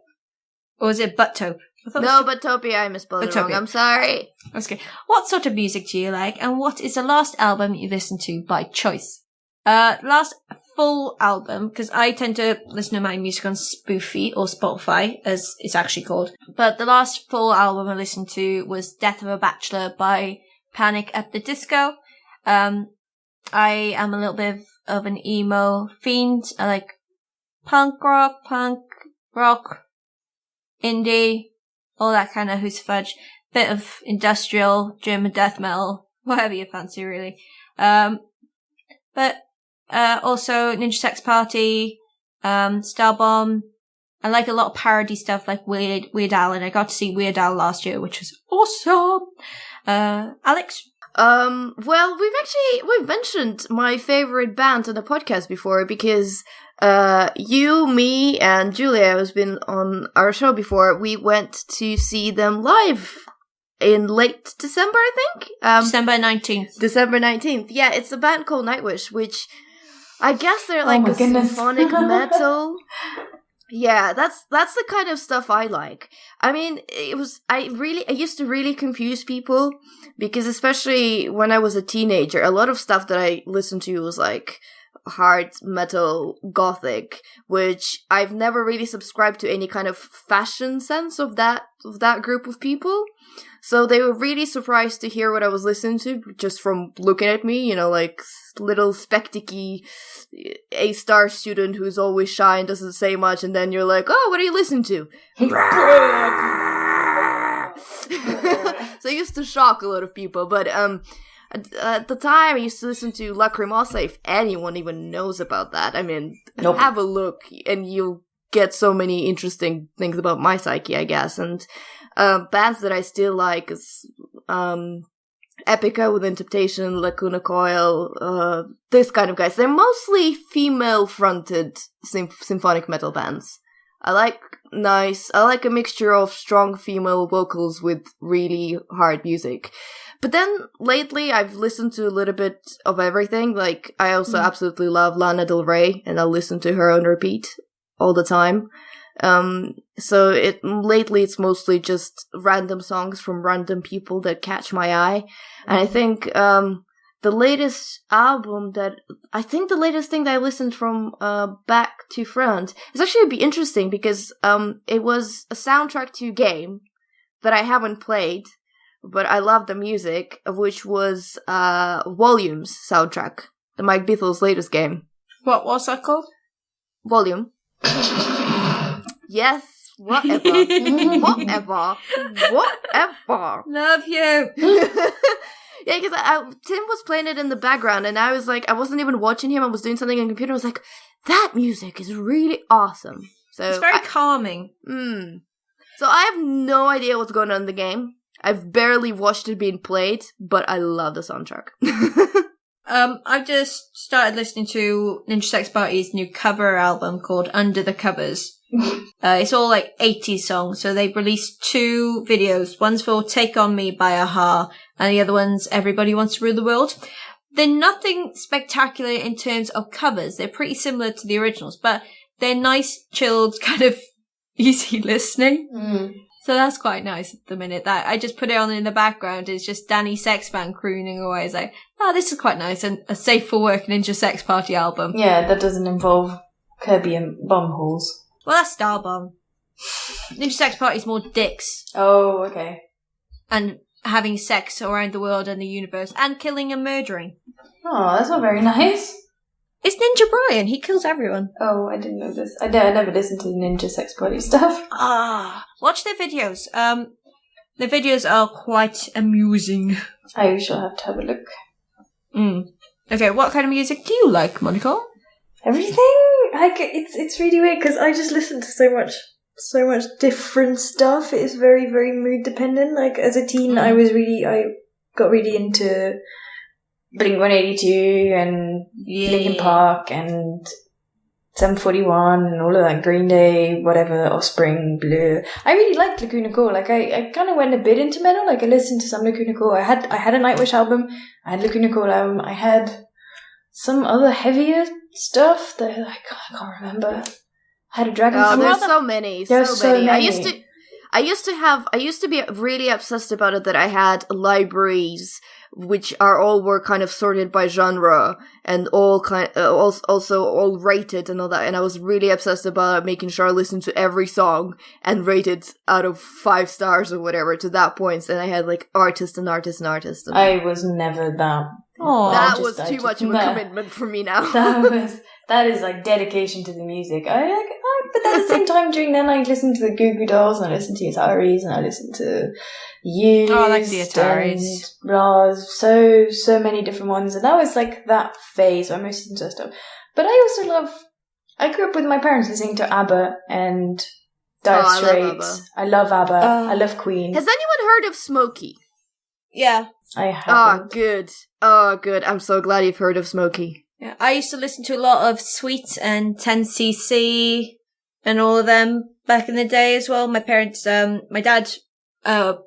Or is it Buttope? No, Buttopia, I misspelled it wrong. I'm sorry. Okay. What sort of music do you like, and what is the last album you listened to by choice? Last full album, because I tend to listen to my music on Spoofy, or Spotify, as it's actually called. But the last full album I listened to was Death of a Bachelor by Panic at the Disco. I am a little bit of an emo fiend. I like punk rock, indie, all that kind of fudge. Bit of industrial, German death metal, whatever you fancy, really. But also Ninja Sex Party, Star Bomb. I like a lot of parody stuff like Weird Al, and I got to see Weird Al last year, which was awesome. Alex? Well, we've mentioned my favorite band on the podcast before because you, me, and Julia, who's been on our show before, we went to see them live in late December, I think? December 19th. December 19th. Yeah, it's a band called Nightwish, which I guess they're like a symphonic metal. Yeah, that's the kind of stuff I like. I mean, I used to really confuse people because especially when I was a teenager, a lot of stuff that I listened to was like hard metal gothic, which I've never really subscribed to any kind of fashion sense of that group of people. So they were really surprised to hear what I was listening to just from looking at me, like little spectacy A-star student who's always shy and doesn't say much, and then you're like, oh, what are you listening to? So I used to shock a lot of people, but at the time I used to listen to Lacrimosa, if anyone even knows about that. I mean, Nope. Have a look and you'll get so many interesting things about my psyche, I guess. And bands that I still like is Epica, Within Temptation, Lacuna Coil, this kind of guys. They're mostly female-fronted symphonic metal bands. I like a mixture of strong female vocals with really hard music. But then lately I've listened to a little bit of everything. Like, I also absolutely love Lana Del Rey, and I'll listen to her on repeat all the time. So lately it's mostly just random songs from random people that catch my eye. And I think, the latest thing that I listened from, back to front is actually would be interesting because, it was a soundtrack to a game that I haven't played, but I love the music, of which was, Volume's soundtrack, the Mike Beatles' latest game. What was that called? Volume. Yes, whatever. Whatever. Love you. Yeah, because Tim was playing it in the background, and I was like, I wasn't even watching him, I was doing something on the computer, I was like, that music is really awesome. So It's very calming. So I have no idea what's going on in the game. I've barely watched it being played, but I love the soundtrack. I've just started listening to Ninja Sex Party's new cover album called Under the Covers. It's all like 80s songs, so they've released 2 videos. One's for Take On Me by A-ha, and the other one's Everybody Wants to Rule the World. They're nothing spectacular in terms of covers. They're pretty similar to the originals, but they're nice, chilled, kind of easy listening. So that's quite nice at the minute. That I just put it on in the background. It's just Danny Sexband crooning away. It's like, oh, this is quite nice. And a safe for work Ninja Sex Party album. Yeah, that doesn't involve Kirby and Bumholes. Well, that's Starbomb. Ninja Sex Party is more dicks. Oh, okay. And having sex around the world and the universe. And killing and murdering. Oh, that's not very nice. It's Ninja Brian. He kills everyone. Oh, I didn't know this. I never listened to the Ninja Sex Party stuff. Watch their videos. The videos are quite amusing. I shall have to have a look. Okay, what kind of music do you like, Monica? Everything. It's really weird because I just listen to so much different stuff. It's very, very mood dependent. Like as a teen, I got really into Blink-182 and Linkin Park and 741 and all of that, Green Day, whatever, Offspring, Blue. I really liked Lacuna Coil. Like I kind of went a bit into metal. Like I listened to some Lacuna Coil. I had a Nightwish album. I had Lacuna Coil album. I had some other heavier stuff that I can't remember. I had a Dragon. Oh, there's so many. There's so many. I used to be really obsessed about it that I had libraries which were kind of sorted by genre and all also all rated and all that, and I was really obsessed about making sure I listened to every song and rated out of 5 stars or whatever to that point. And I had like artist. And I was never that. Oh, that was too much of a commitment for me now. That is like dedication to the music. But at the same time, during then, I listened to the Goo Goo Dolls, and I listened to Ataris, and I listened to Used. Oh, I like the Ataris. And so many different ones, and that was like that phase where I most listened to stuff. But I grew up with my parents listening to ABBA and Dire Straits. I love ABBA. I love Queen. Has anyone heard of Smokey? Yeah. I haven't. Oh, good. I'm so glad you've heard of Smokey. Yeah, I used to listen to a lot of Sweet and 10cc and all of them back in the day as well. My parents, my dad,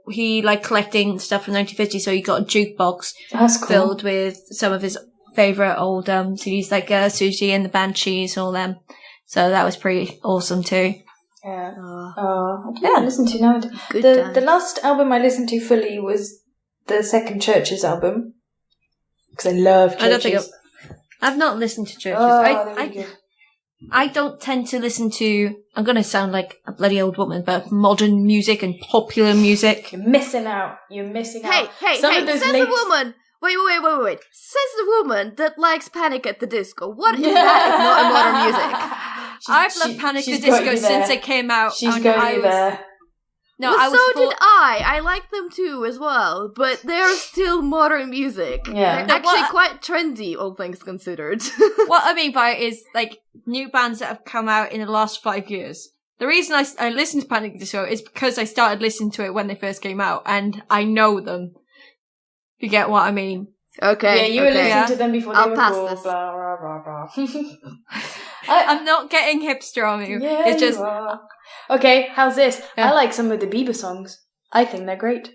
he liked collecting stuff from the 1950s, so he got a jukebox filled with some of his favourite old CDs, like Susie and the Banshees and all them. So that was pretty awesome too. Yeah. I didn't listen to now. The last album I listened to fully was the second Churches album. Because I love Churches. I've not listened to Churches. Oh, they're really good. I don't tend to listen to, I'm going to sound like a bloody old woman, but modern music and popular music. You're missing out. Hey, says the woman. Wait. Says the woman that likes Panic at the Disco. What is that if not modern music? I've loved Panic at the Disco since it came out. She's got you there. No, did I. I like them too as well, but they're still modern music. Yeah. They're actually quite trendy, all things considered. What I mean by it is, like, new bands that have come out in the last 5 years. The reason I listened to Panic at the Disco is because I started listening to it when they first came out, and I know them. You get what I mean? Okay. Yeah, you were listening to them before they were pass cool. this. Blah, blah, blah, blah. I'm not getting hipster on you. Yeah, it's just... you are. Okay, how's this? Yeah. I like some of the Bieber songs. I think they're great.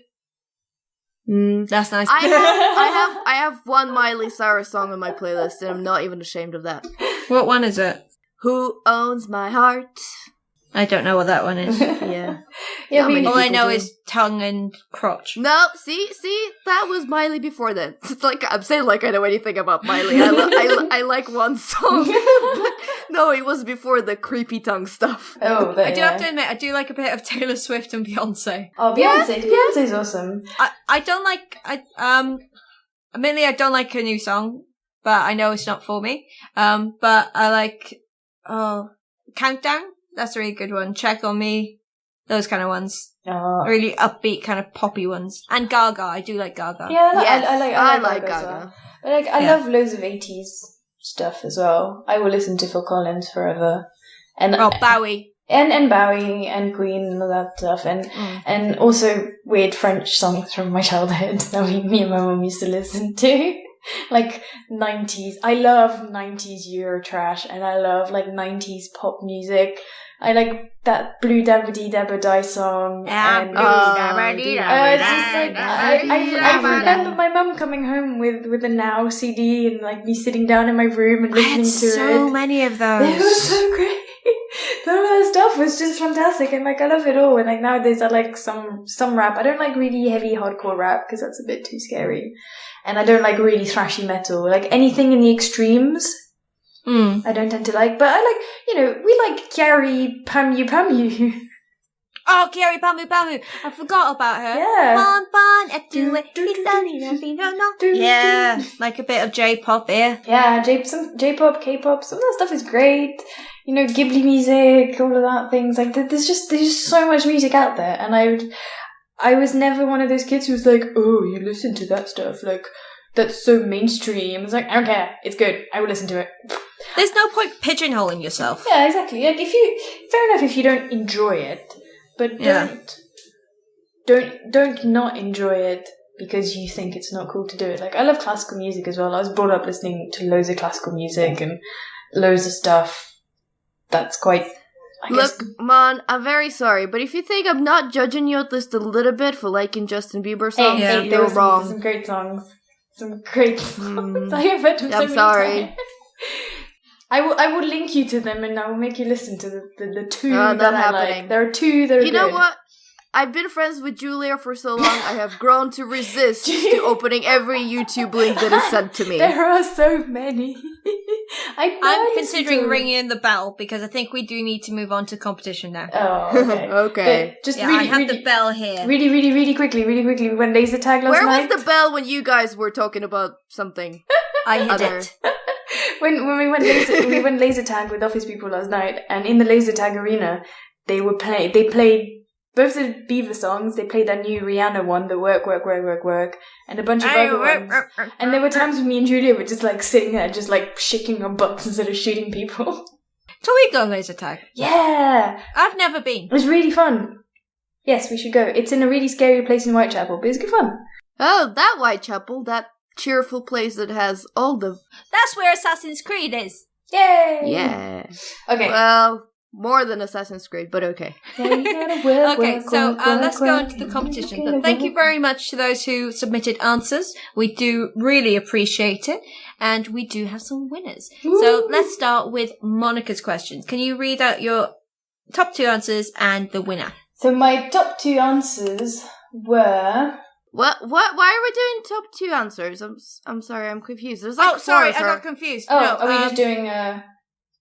That's nice. I have one Miley Cyrus song on my playlist, and I'm not even ashamed of that. What one is it? Who Owns My Heart? I don't know what that one is. Yeah. All I know is tongue and crotch. No, see, that was Miley before then. It's like I'm saying, like I know anything about Miley. I like one song. No, it was before the creepy tongue stuff. Oh, I do have to admit, I do like a bit of Taylor Swift and Beyonce. Oh, Beyonce's awesome. I don't like. Admittedly, I don't like her new song, but I know it's not for me. But I like Countdown. That's a really good one. Check on Me. Those kind of ones. Really upbeat, kind of poppy ones. And Gaga. I do like Gaga. Yeah, I like Gaga. Gaga. But I love loads of 80s stuff as well. I will listen to Phil Collins forever. And Bowie. And Bowie and Queen and all that stuff. And also weird French songs from my childhood that me and my mum used to listen to. Like 90s. I love 90s Eurotrash, and I love like 90s pop music. I like that Blue Dabba Dee Dabba Die song. Yeah. It's just like I remember my mum coming home with a Now CD and like me sitting down in my room and listening to it. So many of those. They were so great. Some of that stuff was just fantastic, and like I love it all. And like nowadays, I like some rap. I don't like really heavy hardcore rap because that's a bit too scary, and I don't like really thrashy metal. Like anything in the extremes, I don't tend to like. But I like, we like Gary Pamu. Oh, Gary Bamu Bamu. I forgot about her. Yeah. Yeah, like a bit of J-pop here. Yeah, some J-pop, K-pop, some of that stuff is great. Ghibli music, all of that things. Like, there's just so much music out there, and I was never one of those kids who was like, oh, you listen to that stuff, like, that's so mainstream. It's like, I don't care, it's good, I will listen to it. There's no point pigeonholing yourself. Yeah, exactly. Like, fair enough if you don't enjoy it, but don't not enjoy it because you think it's not cool to do it. Like, I love classical music as well. I was brought up listening to loads of classical music and loads of stuff that's quite... Look, Man, I'm very sorry, but if you think I'm not judging you at least a little bit for liking Justin Bieber songs, you're wrong. Some great songs. I have read them so many sorry. times. I will link you to them, and I will make you listen to the two that I like. There are two that are good. You know what? I've been friends with Julia for so long, I have grown to resist to opening every YouTube link that is sent to me. There are so many. I'm considering ringing the bell because I think we do need to move on to competition now. Oh, okay. Okay. Just I have the bell here. Really quickly. We went laser tag last night. Where was the bell when you guys were talking about something? I hit it. When we went laser tag with office people last night, and in the laser tag arena, they played both the Beaver songs. They played that new Rihanna one, the work, and a bunch of other ones. And there were times when me and Julia were just like sitting there, just like shaking our butts instead of shooting people. Shall we go laser tag? Yeah, I've never been. It was really fun. Yes, we should go. It's in a really scary place in Whitechapel, but it's good fun. Oh, that Whitechapel, that cheerful place that has all the... That's where Assassin's Creed is. Yay! Yeah. Okay. Well, more than Assassin's Creed, but okay. Okay, so let's go into the competition. So thank you very much to those who submitted answers. We do really appreciate it. And we do have some winners. Woo! So let's start with Monica's questions. Can you read out your top two answers and the winner? So my top two answers were... What? Why are we doing top two answers? I'm sorry, I'm confused. There's like sorry, four I got confused. Oh, no, are we just doing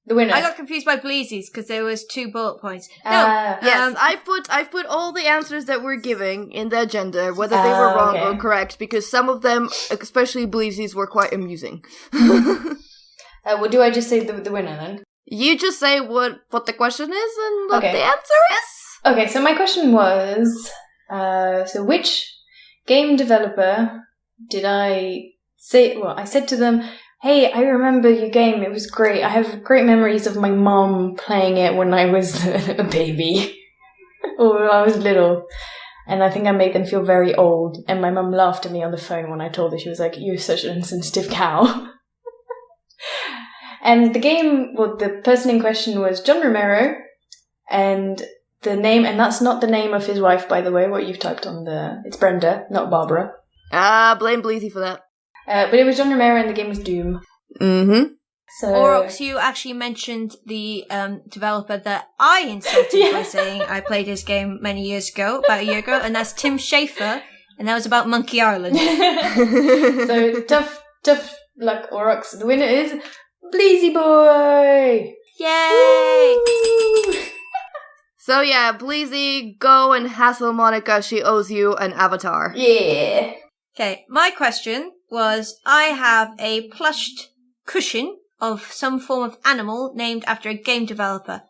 the winner? I got confused by Bleezey's because there was 2 bullet points. Yes, I've put all the answers that we're giving in the agenda, whether they were wrong or correct, because some of them, especially Bleezey's, were quite amusing. Well, do I just say the winner then? You just say what the question is and what the answer is. Okay, so my question was, so which game developer did I say... Well, I said to them, hey, I remember your game, it was great. I have great memories of my mom playing it when I was a baby. Or when I was little. And I think I made them feel very old. And my mum laughed at me on the phone when I told her. She was like, you're such an insensitive cow. And the person in question was John Romero. And the name, and that's not the name of his wife, by the way, what you've typed on it's Brenda, not Barbara. Blame Bleezy for that. But it was John Romero and the game was Doom. Mm-hmm. So... Orox, you actually mentioned the developer that I insulted by saying I played his game many years ago, about a year ago, and that's Tim Schafer, and that was about Monkey Island. So, tough luck, Orox. The winner is Bleezeyboy! Yay! Woo! So yeah, Bleezy, go and hassle Monica, she owes you an avatar. Yeah. Okay, my question was, I have a plushed cushion of some form of animal named after a game developer.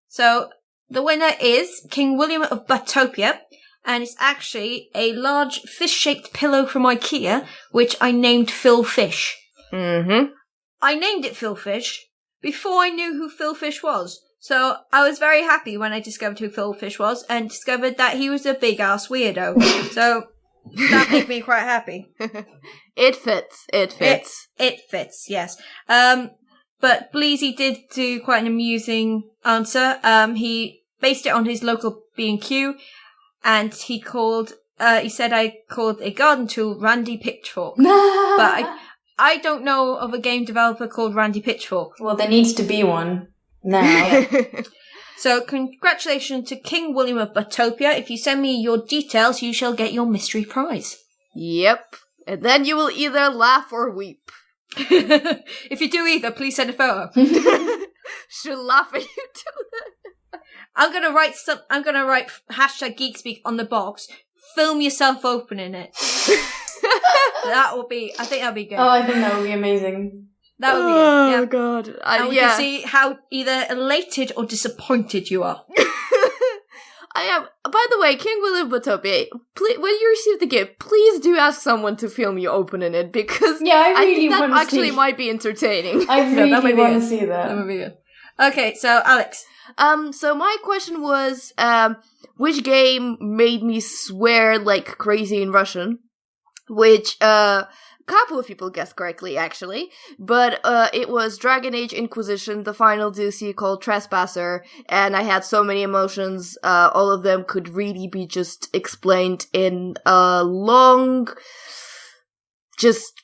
So the winner is King William of Buttopia, and it's actually a large fish-shaped pillow from IKEA, which I named Phil Fish. Mm-hmm. I named it Phil Fish before I knew who Phil Fish was. So I was very happy when I discovered who Phil Fish was and discovered that he was a big-ass weirdo. So that made me quite happy. It fits. It fits, yes. But Bleezy did do quite an amusing answer. He based it on his local B&Q, and he said I called a garden tool Randy Pitchfork. But I don't know of a game developer called Randy Pitchfork. Well, there needs to be one. now. So congratulations to King William of Botopia. If you send me your details, you shall get your mystery prize. Yep. And then you will either laugh or weep. If you do either, please send a photo. She'll laugh at you too. I'm gonna write hashtag Geek Speak on the box. Film yourself opening it. I think that'll be good. Oh, I think that would be amazing. That would be good. Yeah. Oh god. And we can see how either elated or disappointed you are. I am. By the way, King William Botopia, when you receive the gift, please do ask someone to film you opening it, because I really think that want to actually see. might be entertaining. I really that might be want to good. see that. That would be good. Okay, so Alex. So my question was, which game made me swear like crazy in Russian? Which, couple of people guessed correctly, actually, but it was Dragon Age Inquisition, the final DLC called Trespasser, and I had so many emotions. All of them could really be just explained in a long, just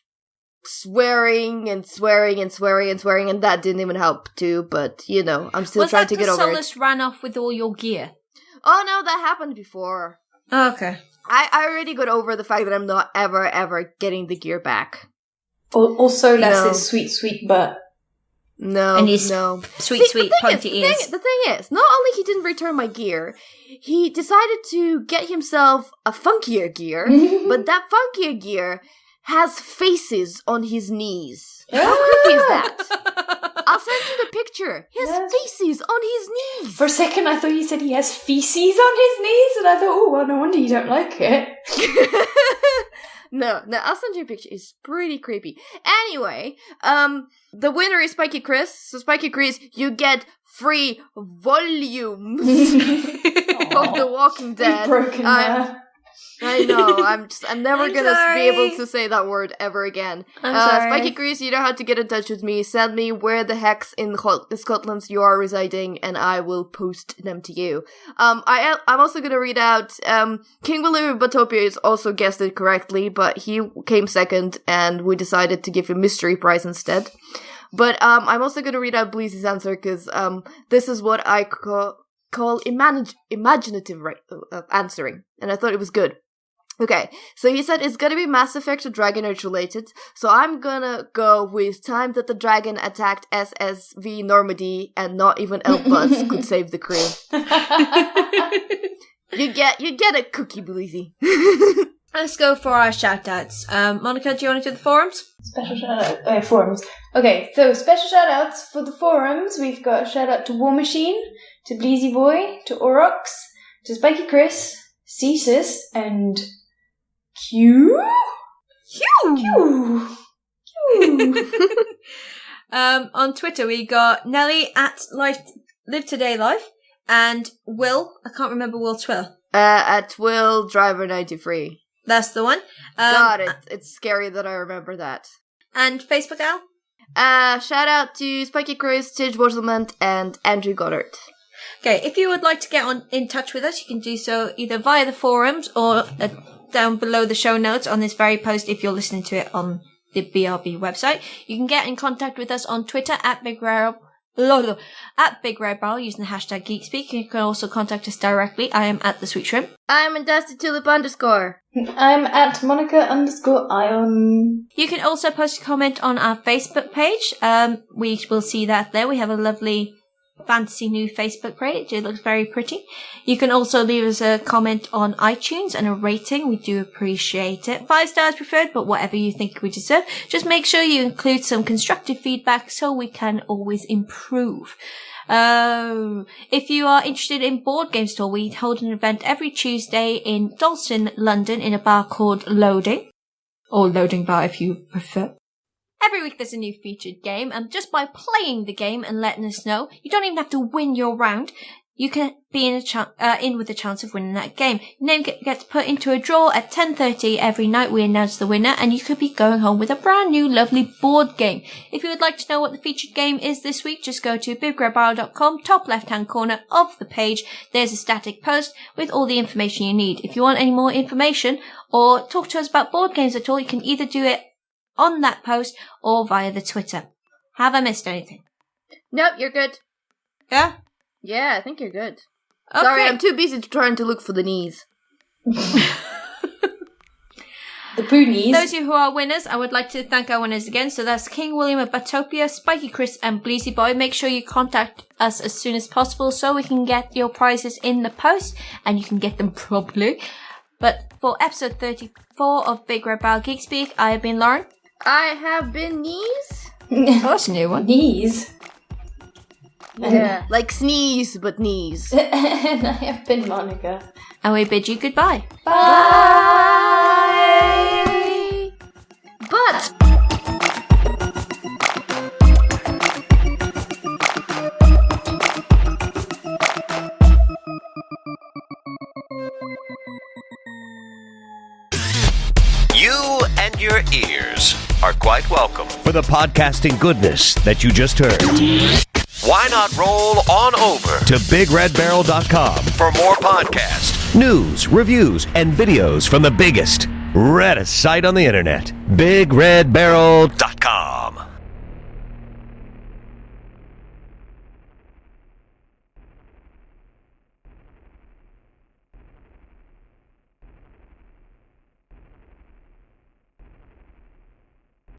swearing, and that didn't even help too, but, I'm still trying to get over it. Was that Solus ran off with all your gear? Oh no, that happened before. Oh, okay. I already got over the fact that I'm not ever getting the gear back. Also, his sweet butt. No, and his no. Sweet pointy ears. The thing is, not only he didn't return my gear, he decided to get himself a funkier gear, but that funkier gear has faces on his knees. How creepy is that? I'll send you the picture. He has faces on his knees. For a second, I thought you said he has feces on his knees, and I thought, oh, well, no wonder you don't like it. No, I'll send you a picture. It's pretty creepy. Anyway, the winner is Spiky Chris. So Spiky Chris, you get free volumes of The Walking Dead. We've broken that. I know. I'm never gonna sorry. be able to say that word ever again. I'm sorry. Spiky Grease, you know how to get in touch with me. Send me where the hex in Scotland you are residing, and I will post them to you. I'm also gonna read out. King William Botopia is also guessed it correctly, but he came second, and we decided to give him mystery prize instead. But I'm also gonna read out Bleezy's answer, because this is what I call imaginative answering, and I thought it was good. Okay, so he said it's gonna be Mass Effect or Dragon Age related, so I'm gonna go with time that the dragon attacked SSV Normandy and not even Elfbuds could save the crew. You get a cookie, Bleezy. Let's go for our shout-outs. Monica, do you want to do the forums? Special shout-out, forums. Okay, so special shout-outs for the forums. We've got a shout-out to War Machine, to Bleezeyboy, to Orox, to Spiky Chris, Cesis, and Q. On Twitter, we got Nelly at Live Today Live, and Will. I can't remember Will's Twitter. At Will Driver 93. That's the one. Got it. It's scary that I remember that. And Facebook, Al? Shout out to Spiky Chris, Tidge Waterland, and Andrew Goddard. Okay, if you would like to get in touch with us, you can do so either via the forums or down below the show notes on this very post if you're listening to it on the BRB website. You can get in contact with us on Twitter at BigRedBarel using the hashtag Geek Speak. You can also contact us directly. I am at the Sweet Shrimp. I'm at Dusty Tulip _ I'm at Monica_Ion. You can also post a comment on our Facebook page. We will see that there. We have a lovely fancy new Facebook page. It looks very pretty. You can also leave us a comment on iTunes and a rating. We do appreciate it. 5 stars preferred, but whatever you think we deserve. Just make sure you include some constructive feedback so we can always improve. If you are interested in Board Game Store, we hold an event every Tuesday in Dalston, London, in a bar called Loading, or Loading Bar if you prefer. Every week there's a new featured game, and just by playing the game and letting us know, you don't even have to win your round. You can be in with a chance of winning that game. Your name gets put into a draw at 10:30 every night. We announce the winner, and you could be going home with a brand new lovely board game. If you would like to know what the featured game is this week, just go to BigRedBarel.com, top left-hand corner of the page. There's a static post with all the information you need. If you want any more information or talk to us about board games at all, you can either do it on that post or via the Twitter. Have I missed anything? Nope, you're good. Yeah? Yeah, I think you're good. Okay. Sorry, I'm too busy trying to look for the knees. The Poonies. Those of you who are winners, I would like to thank our winners again. So that's King William of Batopia, Spiky Chris, and Bleezeyboy. Make sure you contact us as soon as possible so we can get your prizes in the post and you can get them properly. But for episode 34 of BigRedBarel Geek Speak, I have been Lauren. I have been knees. Oh, that's a new one. Knees. Yeah, like sneeze, but knees. And I have been Monica. And we bid you goodbye. Bye! But you and your ears are quite welcome for the podcasting goodness that you just heard. Why not roll on over to BigRedBarel.com for more podcasts, news, reviews, and videos from the biggest, reddest site on the internet, BigRedBarel.com.